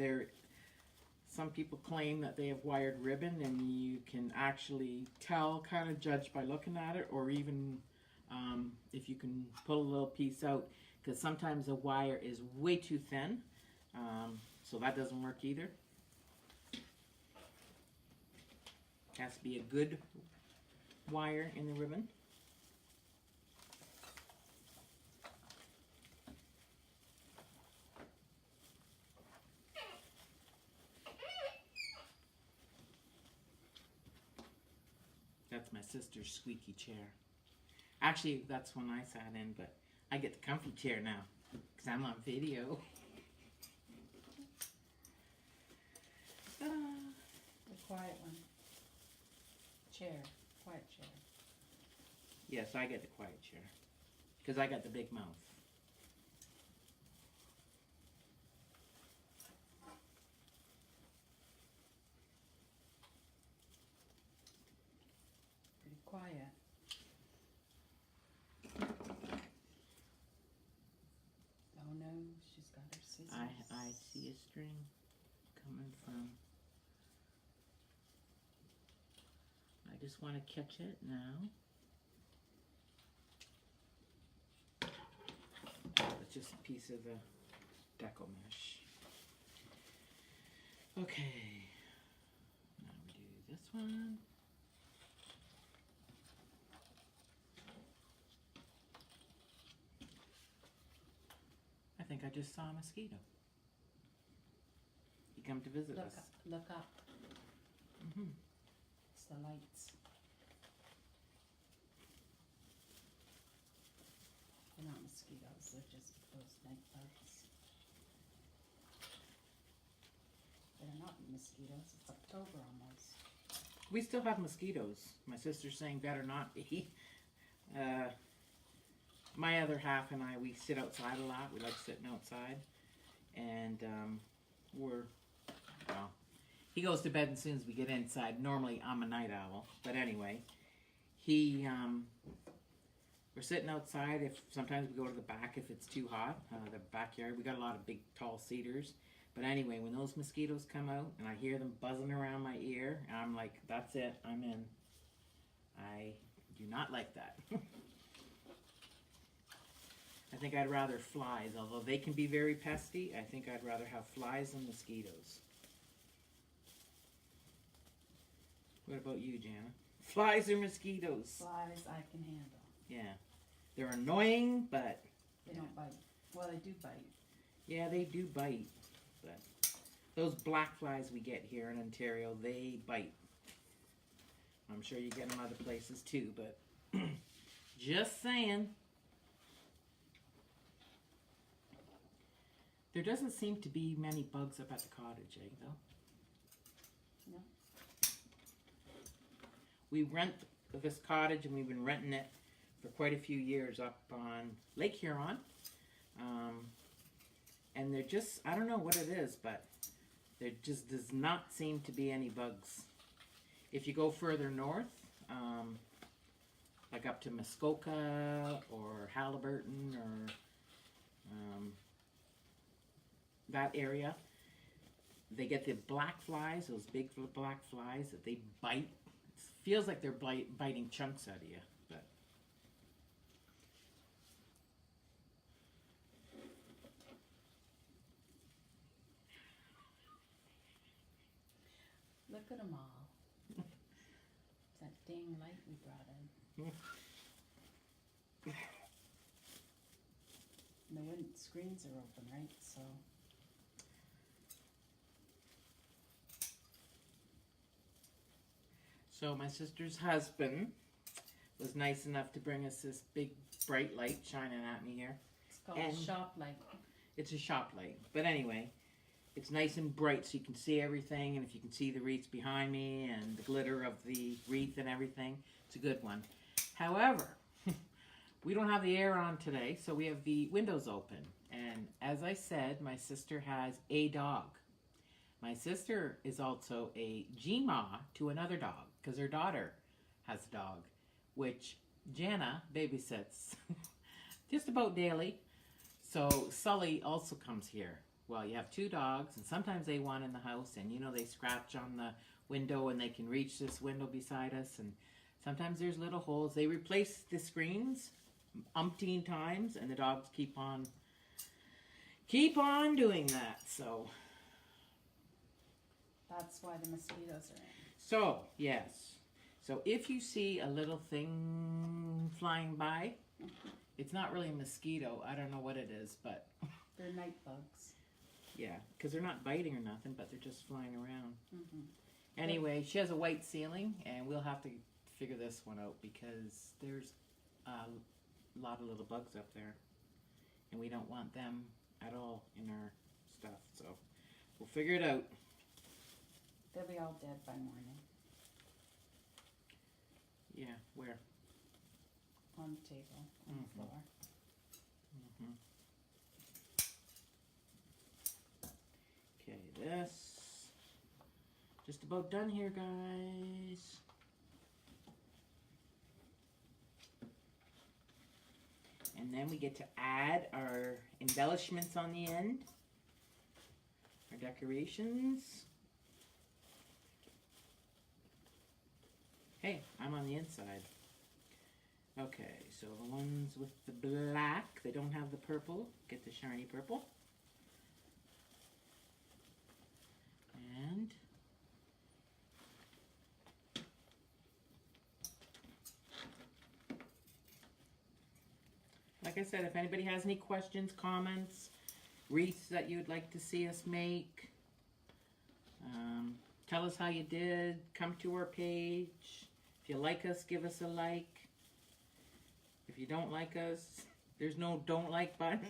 some people claim that they have wired ribbon, and you can actually tell, kind of judge by looking at it, or even if you can pull a little piece out, because sometimes the wire is way too thin, so that doesn't work either. Has to be a good wire in the ribbon. That's my sister's squeaky chair. Actually, that's one I sat in, but I get the comfy chair now because I'm on video.
The quiet one. Chair. Quiet chair.
Yes, I get the quiet chair because I got the big mouth.
Pretty quiet. Oh no, she's got her scissors.
I see a string coming from. I just want to catch it now. It's just a piece of the deco mesh. Okay. Now we do this one. I think I just saw a mosquito. He come to visit us.
Look up.
Mm-hmm.
It's the lights. They're not mosquitoes, they're just those night bugs. They're not mosquitoes, it's October almost.
We still have mosquitoes. My sister's saying better not be. My other half and I, we sit outside a lot. We like sitting outside. And he goes to bed as soon as we get inside. Normally, I'm a night owl. But anyway, we're sitting outside. Sometimes we go to the back if it's too hot. The backyard, we got a lot of big, tall cedars. But anyway, when those mosquitoes come out and I hear them buzzing around my ear, I'm like, that's it, I'm in. I do not like that. I think I'd rather flies, although they can be very pesky. I think I'd rather have flies than mosquitoes. What about you, Jana? Flies or mosquitoes?
Flies I can handle.
Yeah. They're annoying, but...
They don't bite. Well, they do bite.
Yeah, they do bite. But those black flies we get here in Ontario, they bite. I'm sure you get them other places too, but just saying. There doesn't seem to be many bugs up at the cottage, though?
No.
We rent this cottage, and we've been renting it for quite a few years up on Lake Huron. And they're just, I don't know what it is, but there just does not seem to be any bugs. If you go further north, like up to Muskoka or Haliburton or that area, they get the black flies, those big black flies that they bite. It feels like they're biting chunks out of you. But
Look at them all. It's that dang light we brought in. And the screens are open, right?
So my sister's husband was nice enough to bring us this big bright light shining at me here.
It's called
And-
a shop light.
It's a shop light. But anyway, it's nice and bright so you can see everything. And if you can see the wreaths behind me and the glitter of the wreath and everything, it's a good one. However, we don't have the air on today, so we have the windows open. And as I said, my sister has a dog. My sister is also a G-ma to another dog because her daughter has a dog, which Jana babysits just about daily. So Sully also comes here. Well, you have two dogs, and sometimes they want in the house, and you know they scratch on the window, and they can reach this window beside us, and sometimes there's little holes. They replace the screens umpteen times, and the dogs keep on doing that. So
That's why the mosquitoes are in.
So, yes. So if you see a little thing flying by, it's not really a mosquito. I don't know what it is, but
They're night bugs.
yeah, because they're not biting or nothing, but they're just flying around.
Mm-hmm.
Anyway, she has a white ceiling, and we'll have to figure this one out because there's a lot of little bugs up there, and we don't want them at all in our stuff. So we'll figure it out.
They'll be all dead by morning
Yeah, where?
on the table, on the floor.
Okay, this just about done here, guys. And then we get to add our embellishments on the end, our decorations. Hey, I'm on the inside. Okay, so the ones with the black, they don't have the purple, get the shiny purple. And like I said, if anybody has any questions, comments, wreaths that you'd like to see us make, tell us how you did. Come to our page. If you like us, give us a like. If you don't like us, there's no don't like button.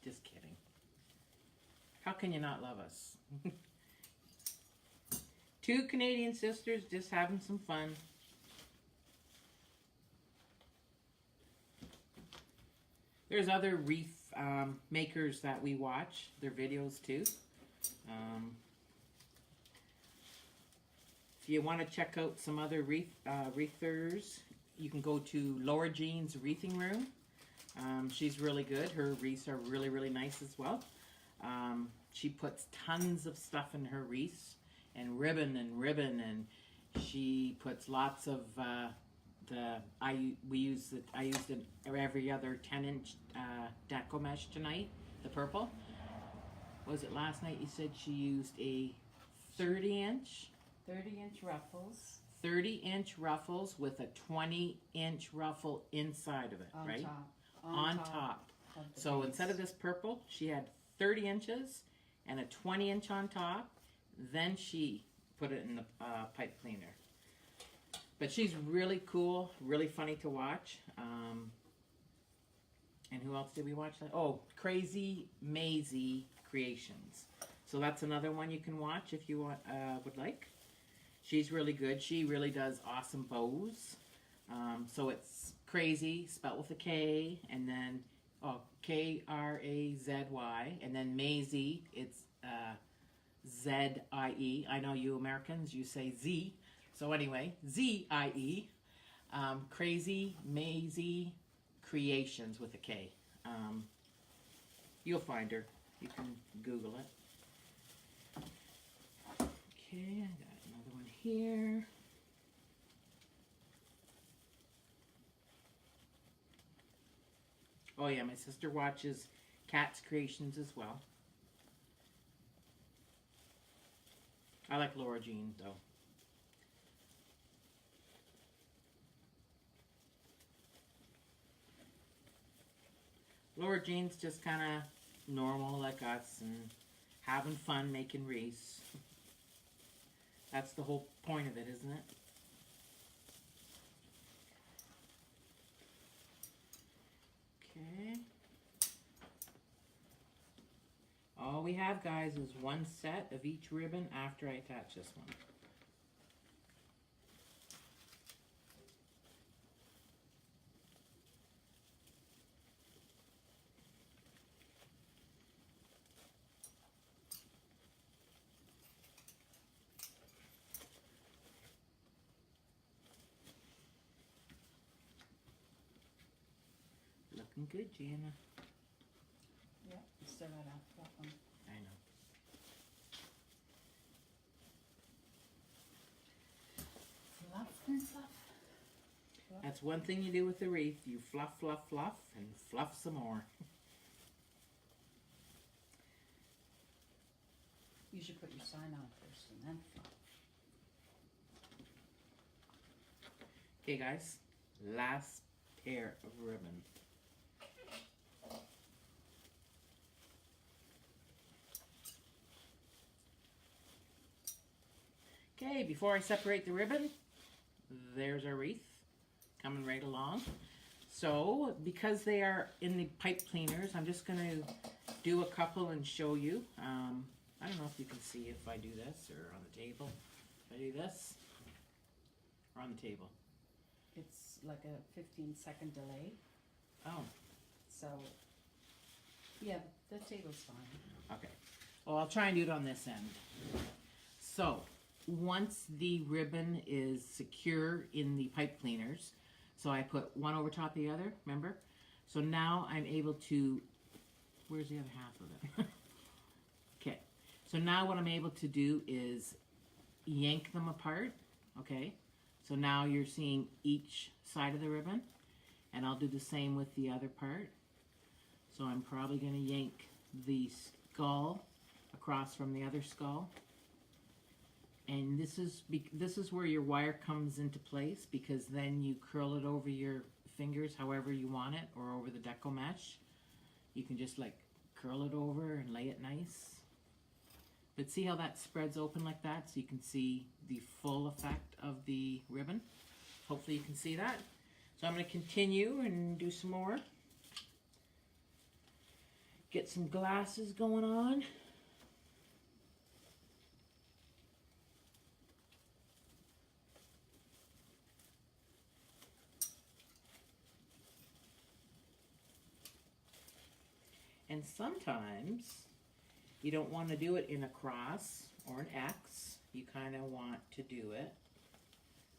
Just kidding. How can you not love us? Two Canadian sisters just having some fun. There's other wreath makers that we watch, their videos too. If you want to check out some other wreathers, you can go to Laura Jean's Wreathing Room. She's really good. Her wreaths are really, really nice as well. She puts tons of stuff in her wreaths, and ribbon, and she puts lots of I used it every other 10-inch deco mesh tonight, the purple. Was it last night you said she used a 30-inch?
30-inch ruffles
30-inch ruffles with a 20-inch ruffle inside of it,
on
right?
top.
On top.
Of the
So
base.
instead of this purple, she had 30 inches and a 20-inch on top. Then she put it in the pipe cleaner. But she's really cool, really funny to watch. And who else did we watch? Oh, Crazy Maisie Creations. So that's another one you can watch if you want, would like. She's really good. She really does awesome bows. So it's Crazy, spelled with a K, and then K-R-A-Z-Y, and then Maisie, it's Z-I-E. I know you Americans, you say Z. So anyway, Z-I-E. Crazy Maisie Creations with a K. You'll find her. You can Google it. Okay, I got another one here. Oh yeah, my sister watches Cat's Creations as well. I like Laura Jean though. Laura Jean's just kind of normal like us and having fun making wreaths. That's the whole point of it, isn't it? Okay. All we have, guys, is one set of each ribbon after I attach this one. Looking good, Jana.
Yeah, you still got that one.
I know.
Fluff and fluff.
That's one thing you do with the wreath. You fluff, fluff, fluff, and fluff some more.
You should put your sign on first and then fluff.
Okay, guys. Last pair of ribbon. Okay, before I separate the ribbon, there's our wreath coming right along. So, because they are in the pipe cleaners, I'm just going to do a couple and show you. I don't know if you can see if I do this or on the table. If I do this or on the table.
It's like a 15-second delay.
Oh,
So, yeah, the table's fine.
okay. Well, I'll try and do it on this end. So, once the ribbon is secure in the pipe cleaners, so I put one over top of the other, remember? So now I'm able to, where's the other half of it? Okay, so now what I'm able to do is yank them apart, okay? So now you're seeing each side of the ribbon, and I'll do the same with the other part. So I'm probably going to yank the skull across from the other skull. And this is where your wire comes into place, because then you curl it over your fingers however you want it, or over the deco mesh. You can just like curl it over and lay it nice. But see how that spreads open like that, so you can see the full effect of the ribbon. Hopefully you can see that. So I'm going to continue and do some more. Get some glasses going on. And sometimes you don't want to do it in a cross or an X. You kind of want to do it.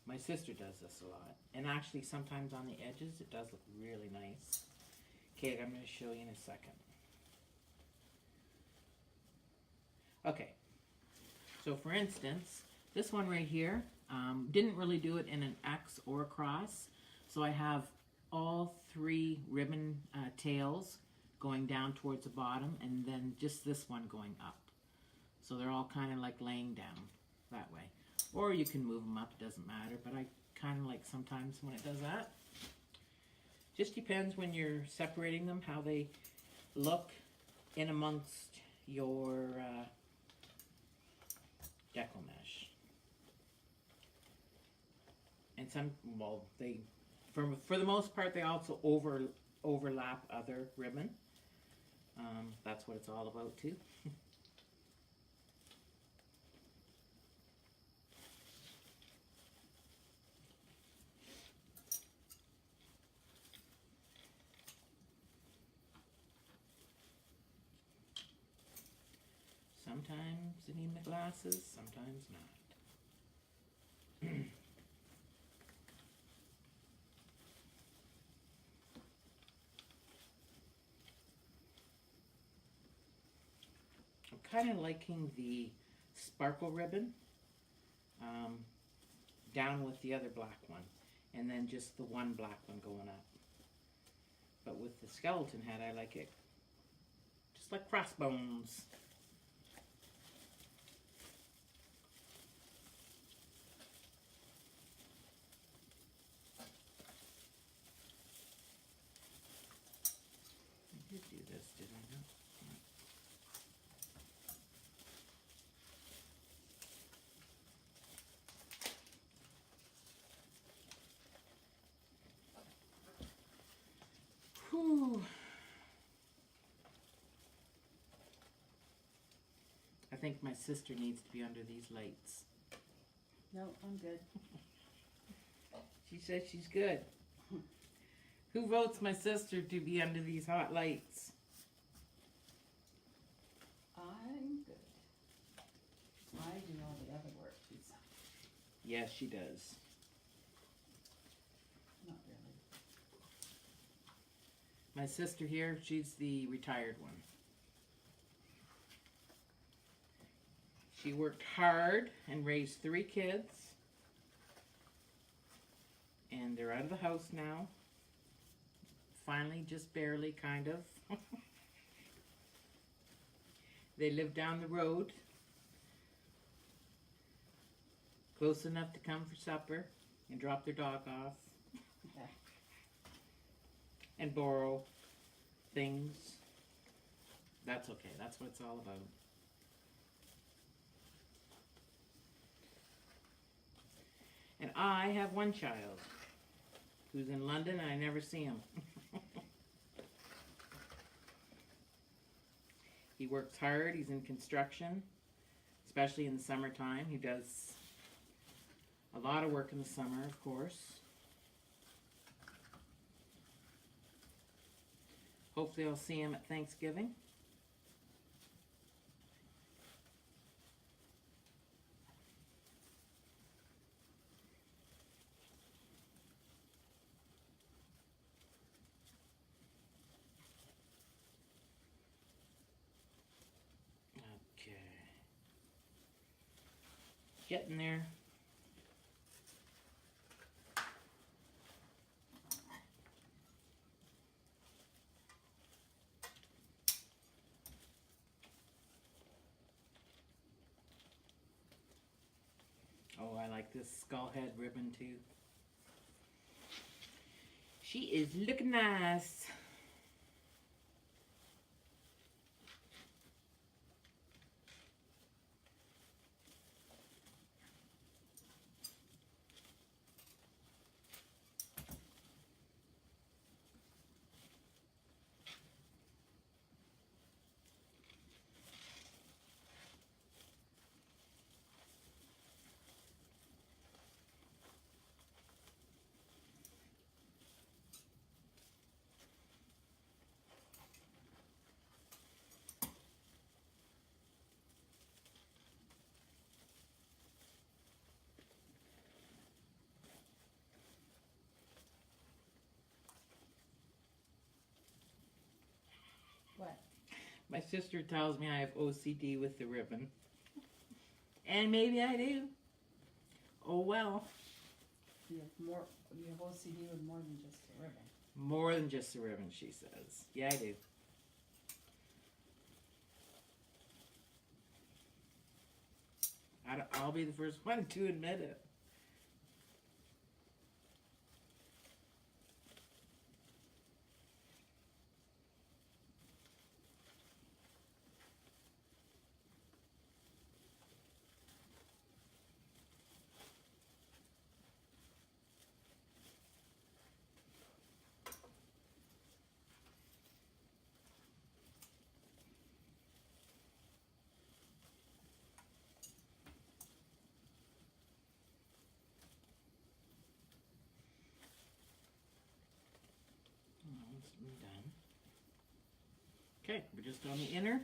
My sister does this a lot. And actually sometimes on the edges it does look really nice. Okay, I'm going to show you in a second. Okay, so for instance, this one right here, didn't really do it in an X or a cross. So I have all three ribbon tails going down towards the bottom, and then just this one going up. So they're all kind of like laying down that way. Or you can move them up, it doesn't matter, but I kind of like sometimes when it does that. Just depends when you're separating them, how they look in amongst your deco mesh. And some, well, they, for the most part, they also overlap other ribbon. That's what it's all about too. Sometimes you need the glasses, sometimes not. I'm kind of liking the sparkle ribbon down with the other black one, and then just the one black one going up. But with the skeleton head, I like it just like crossbones. I did do this, did I not? think my sister needs to be under these lights.
No, I'm good.
She says she's good. Who votes my sister to be under these hot lights?
I'm good. I do all the other work, Lisa.
Yes, she does.
Not really.
My sister here, she's the retired one. She worked hard and raised 3 kids. And they're out of the house now. Finally, just barely, kind of. They live down the road. Close enough to come for supper and drop their dog off.
Okay.
And borrow things. That's okay. That's what it's all about. And I have one child who's in London and I never see him. He works hard. He's in construction, especially in the summertime. He does a lot of work in the summer, of course. Hopefully I'll see him at Thanksgiving. Okay. Getting there. Oh, I like this skull head ribbon too. She is looking nice.
What?
My sister tells me I have OCD with the ribbon. And maybe I do. Oh well.
You have OCD with more than just a ribbon.
More than just the ribbon, she says. Yeah, I do. I'll be the first one to admit it. Almost done. Okay, we're just on the inner.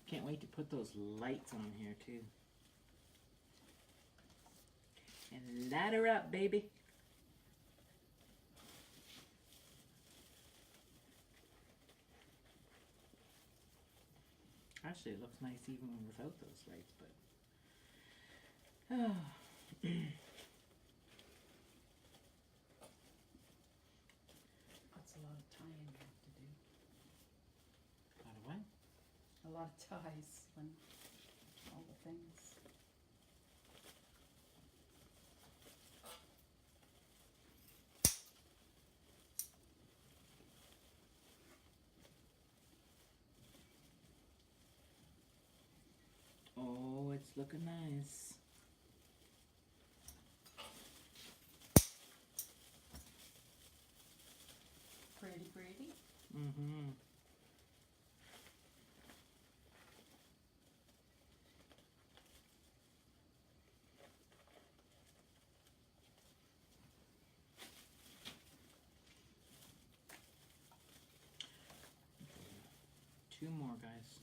Can't wait to put those lights on here too. And light her up, baby. Actually, it looks nice even without those lights, but
That's a lot of tying you have to do.
Got a what?
A lot of ties when all the things.
Oh, it's looking nice.
Pretty, pretty.
Mm-hmm. Two more, guys.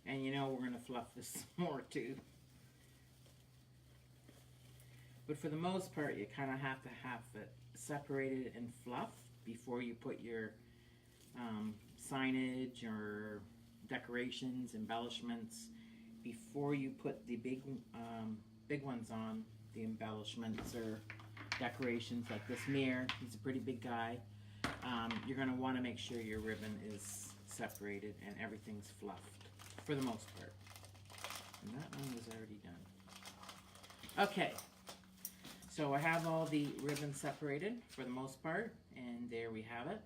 And you know we're going to fluff this more too. But for the most part, you kind of have it separated and fluffed before you put your signage or decorations, embellishments. Before you put the big ones on, the embellishments or decorations like this mirror. He's a pretty big guy. You're going to want to make sure your ribbon is separated and everything's fluffed for the most part. And that one was already done. Okay, so I have all the ribbons separated for the most part, and there we have it.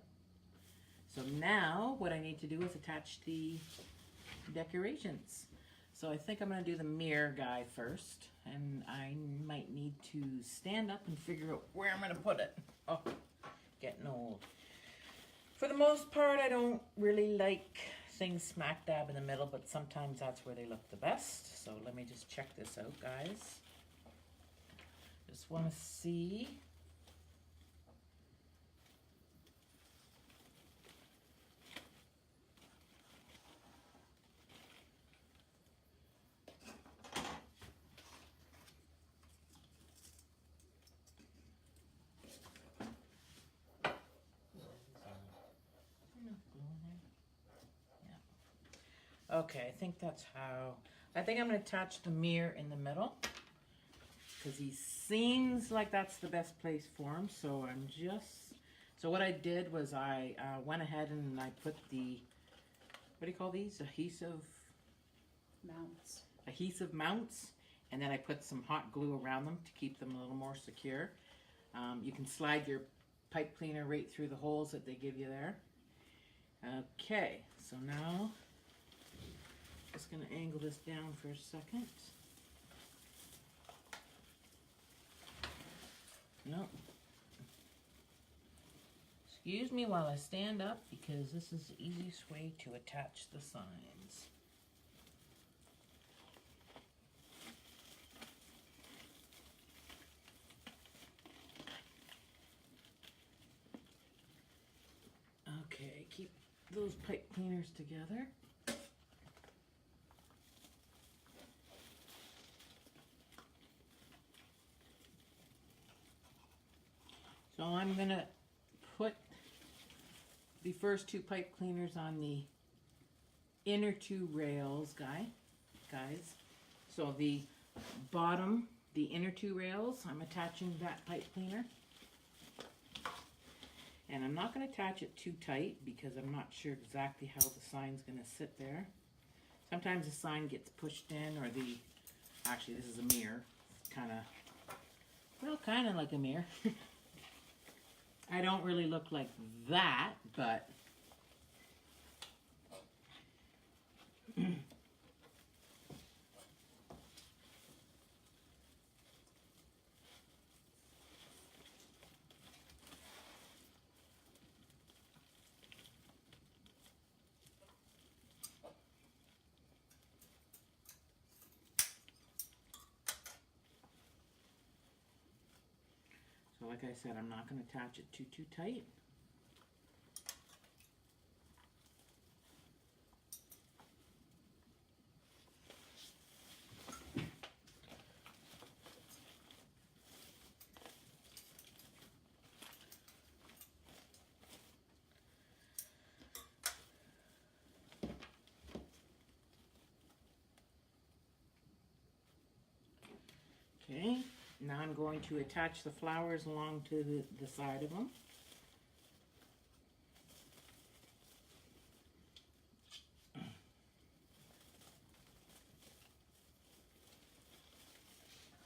So now what I need to do is attach the decorations. So I think I'm going to do the mirror guy first, and I might need to stand up and figure out where I'm going to put it. Oh, getting old. For the most part, I don't really like things smack dab in the middle, but sometimes that's where they look the best. So let me just check this out, guys. Just want to see. Okay, I think that's how. I think I'm going to attach the mirror in the middle because he seems like that's the best place for him. So I'm just. So what I did was I went ahead and I put the. What do you call these?
Mounts.
Adhesive mounts, and then I put some hot glue around them to keep them a little more secure. You can slide your pipe cleaner right through the holes that they give you there. Okay, so now. Just going to angle this down for a second. No. Excuse me while I stand up because this is the easiest way to attach the signs. Okay, keep those pipe cleaners together. So I'm going to put the first two pipe cleaners on the inner two rails, guys. So the bottom, the inner two rails, I'm attaching that pipe cleaner. And I'm not going to attach it too tight because I'm not sure exactly how the sign's going to sit there. Sometimes the sign gets pushed in or actually this is a mirror. It's kind of like a mirror. I don't really look like that, but so like I said, I'm not going to attach it too tight. Now I'm going to attach the flowers along to the side of them.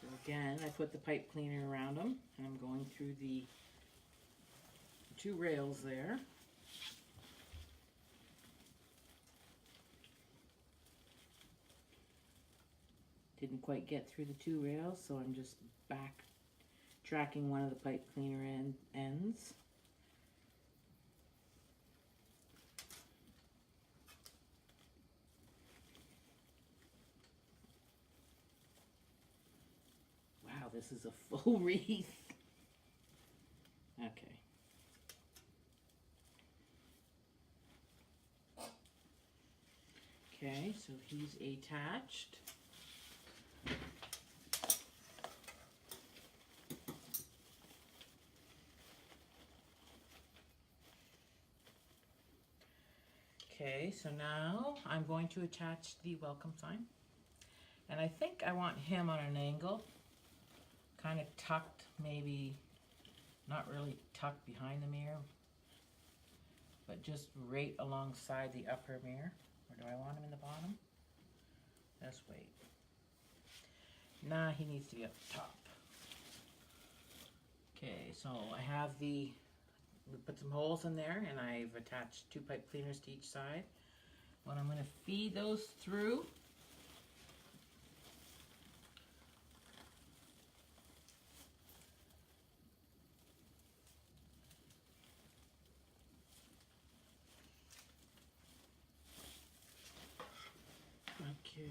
So again, I put the pipe cleaner around them, and I'm going through the 2 rails there. Didn't quite get through the 2 rails, so I'm just back tracking one of the pipe cleaner ends. Wow, this is a full wreath. Okay. Okay, so he's attached. Okay, so now I'm going to attach the welcome sign. And I think I want him on an angle, kind of tucked, maybe not really tucked behind the mirror, but just right alongside the upper mirror. Or do I want him in the bottom? Let's wait. Nah, he needs to be up top. Okay, so I have we put some holes in there, and I've attached 2 pipe cleaners to each side. What I'm going to feed those through. Okay.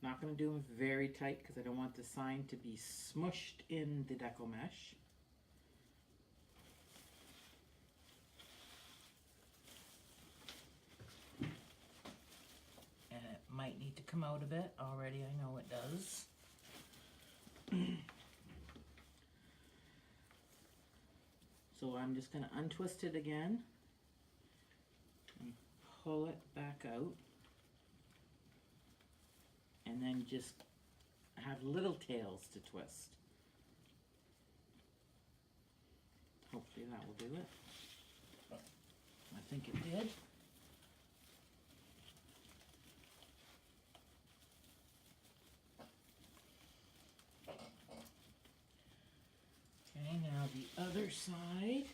Not going to do them very tight because I don't want the sign to be smushed in the deco mesh. And it might need to come out a bit. Already I know it does. So I'm just going to untwist it again and pull it back out. And then just have little tails to twist. Hopefully that will do it. I think it did. Okay, now the other side.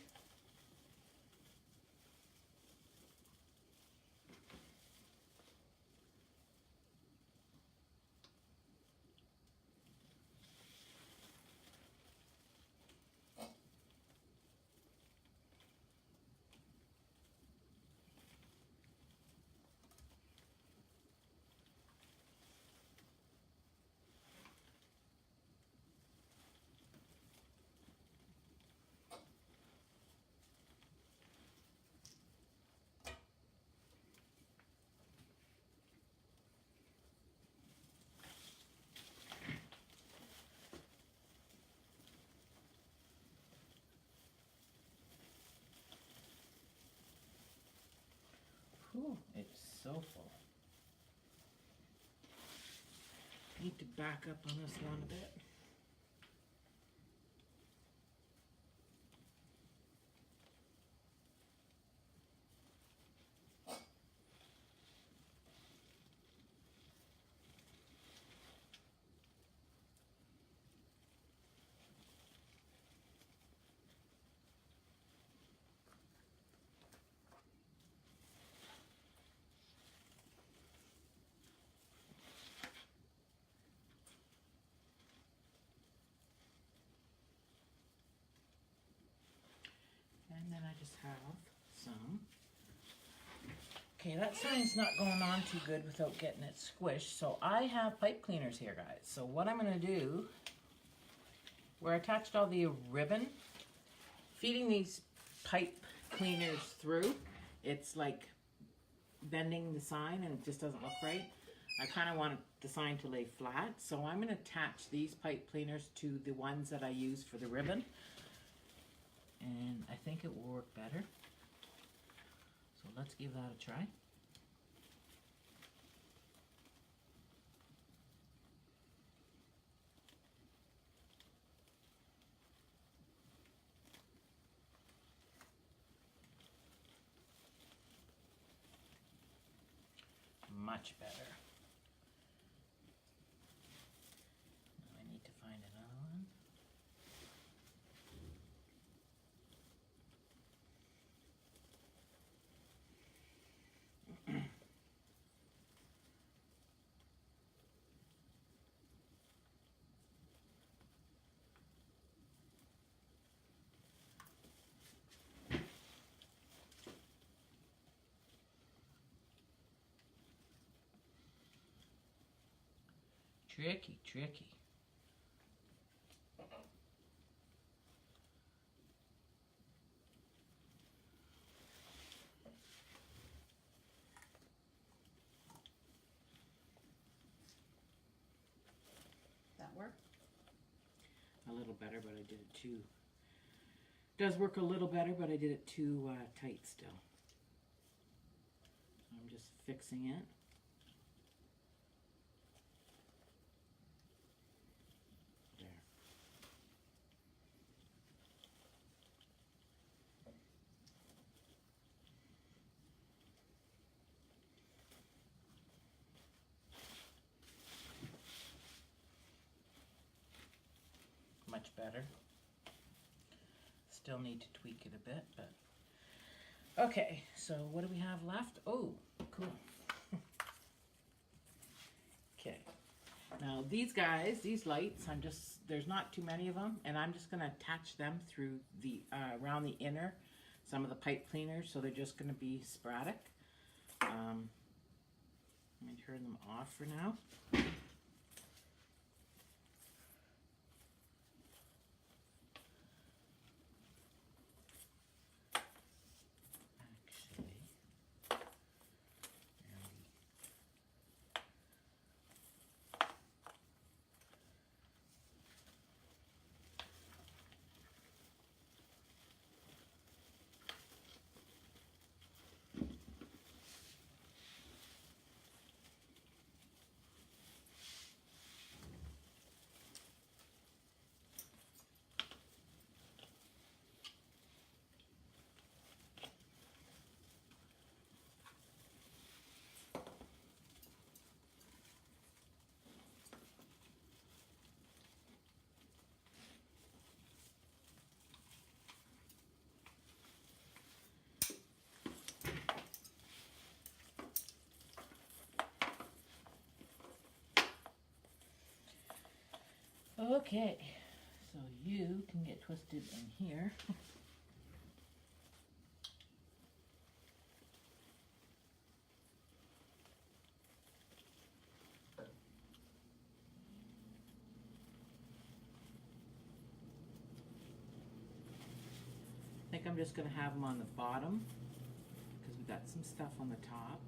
Whew, it's so full. Need to back up on this one a bit. And then I just have some. Okay, that sign's not going on too good without getting it squished. So I have pipe cleaners here, guys. So what I'm going to do, where I attached all the ribbon, feeding these pipe cleaners through, it's like bending the sign and it just doesn't look right. I kind of want the sign to lay flat. So I'm going to attach these pipe cleaners to the ones that I use for the ribbon. And I think it will work better. So let's give that a try. much better. Now I need to find another one. Tricky, tricky.
That work?
A little better, but I did it too. Does work a little better, but I did it too tight still. So I'm just fixing it. There. Much better. Still need to tweak it a bit, but okay, so what do we have left? Oh, cool. Okay, now these guys, these lights, there's not too many of them, and I'm just gonna attach them through the around the inner, some of the pipe cleaners, so they're just gonna be sporadic. Let me turn them off for now. Okay, so you can get twisted in here. I think I'm just going to have them on the bottom because we got some stuff on the top.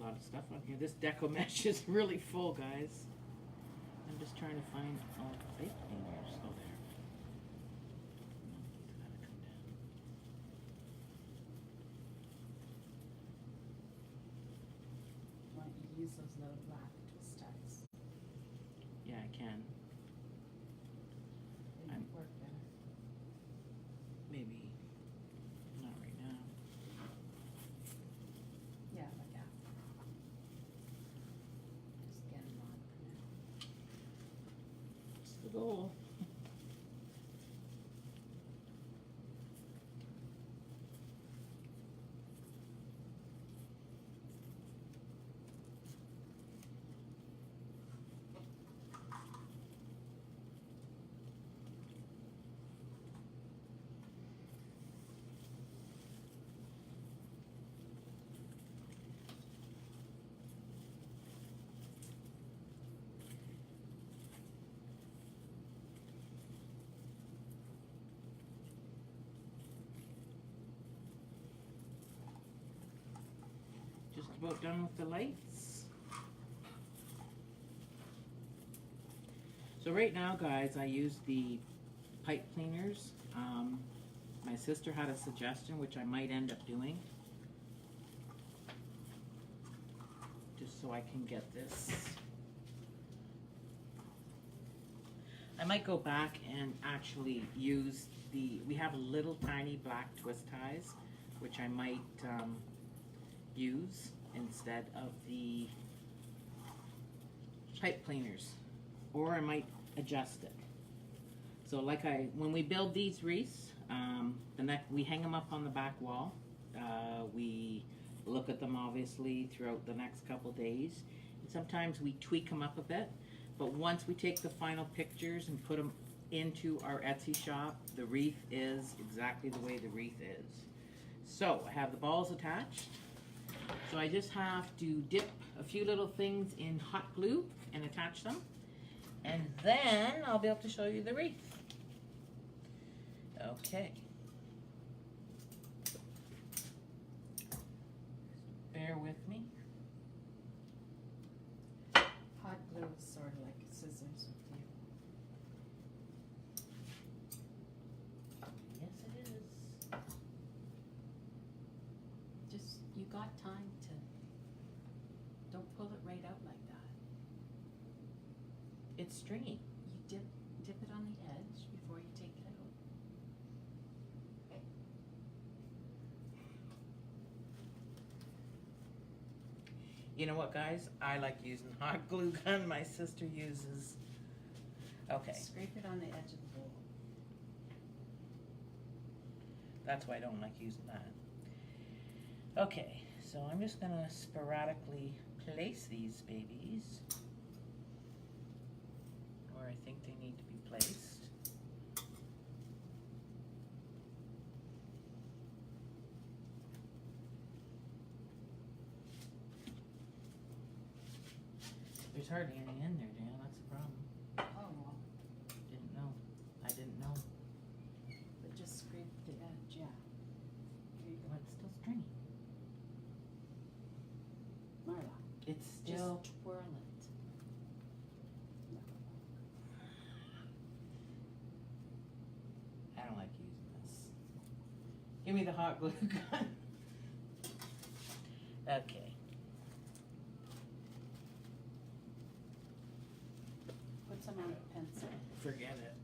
A lot of stuff on here. This deco mesh is really full, guys. I'm just trying to find all the pipe cleaners. Oh, there. It's gotta come down.
Why don't you use those little black twist ties?
Yeah, I can.
They might work better.
Maybe not right now.
Yeah, like after. Just get them on for now.
That's the goal. Just about done with the lights. So right now, guys, I use the pipe cleaners. My sister had a suggestion, which I might end up doing. Just so I can get this. I might go back and actually use we have little tiny black twist ties, which I might use instead of the pipe cleaners, or I might adjust it. So like when we build these wreaths, we hang them up on the back wall. We look at them obviously throughout the next couple days. And sometimes we tweak them up a bit, but once we take the final pictures and put them into our Etsy shop, the wreath is exactly the way the wreath is. So I have the balls attached. So I just have to dip a few little things in hot glue and attach them. And then I'll be able to show you the wreath. Okay. Bear with me.
Hot glue is sort of like scissors with you.
Yes, it is.
Just, you got time to, don't pull it right out like that.
It's stringy.
You dip it on the edge before you take it out.
You know what, guys? I like using hot glue gun. My sister uses. Okay.
Scrape it on the edge of the bowl.
That's why I don't like using that. Okay, so I'm just gonna sporadically place these babies where I think they need to be placed. There's hardly any in there, Dan. That's the problem.
Oh, well,
Didn't know. I didn't know.
but just scrape the edge, yeah. Here you go.
But it's still stringy.
Marla,
It's still.
just twirl it.
I don't like using this. Give me the hot glue gun. Okay.
Put some on a pencil.
Forget it.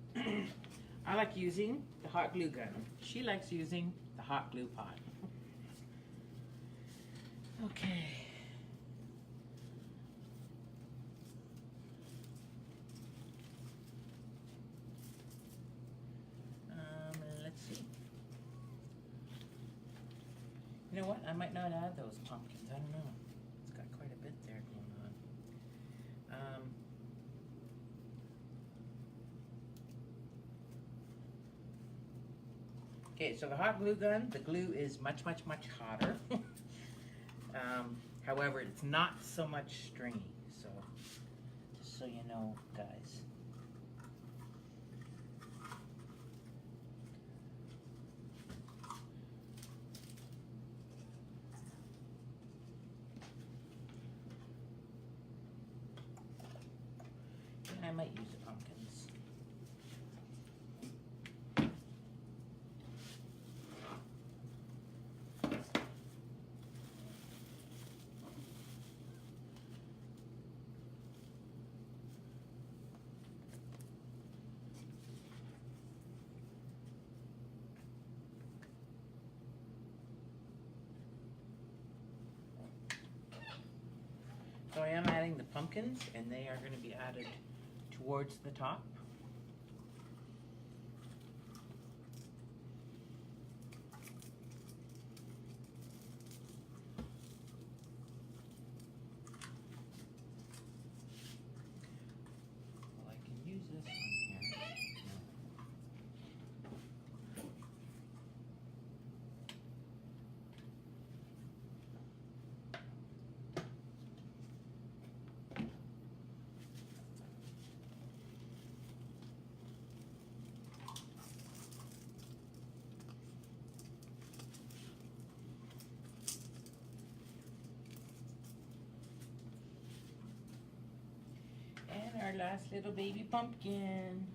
I like using the hot glue gun. She likes using the hot glue pot. Okay. Let's see. You know what? I might not add those pumpkins. I don't know. It's got quite a bit there going on. Okay, so the hot glue gun, the glue is much, much, much hotter. However, it's not so much stringy, so just so you know, guys. And I might use the pumpkins. So I am adding the pumpkins, and they are going to be added towards the top. Well, I can use this one here. And our last little baby pumpkin.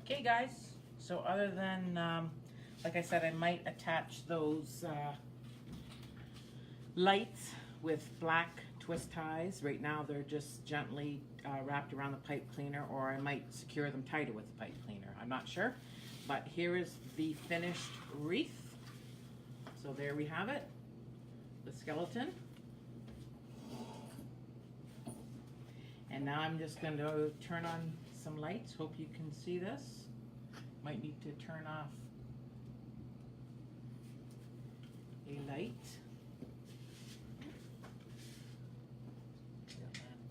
Okay, guys, so other than, like I said, I might attach those lights with black twist ties. Right now they're just gently wrapped around the pipe cleaner, or I might secure them tighter with the pipe cleaner. I'm not sure, but here is the finished wreath. So there we have it, the skeleton. And now I'm just going to turn on some lights. Hope you can see this. Might need to turn off a light.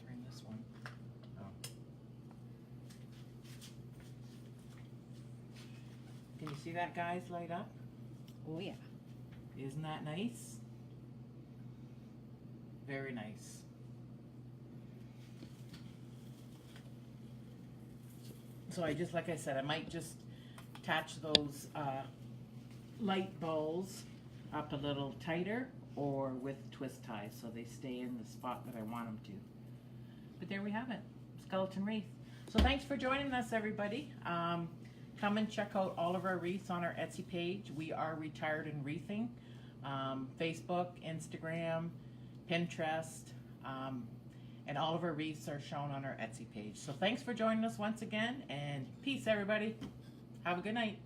Turn this one. Oh. Can you see that, guys, light up?
Oh yeah.
Isn't that nice? Very nice. So I just, like I said, I might just attach those light balls up a little tighter, or with twist ties so they stay in the spot that I want them to. But there we have it, skeleton wreath. So thanks for joining us, everybody. Come and check out all of our wreaths on our Etsy page. We are Retired in Wreathing. Facebook, Instagram, Pinterest, and all of our wreaths are shown on our Etsy page. So thanks for joining us once again, and peace, everybody. Have a good night.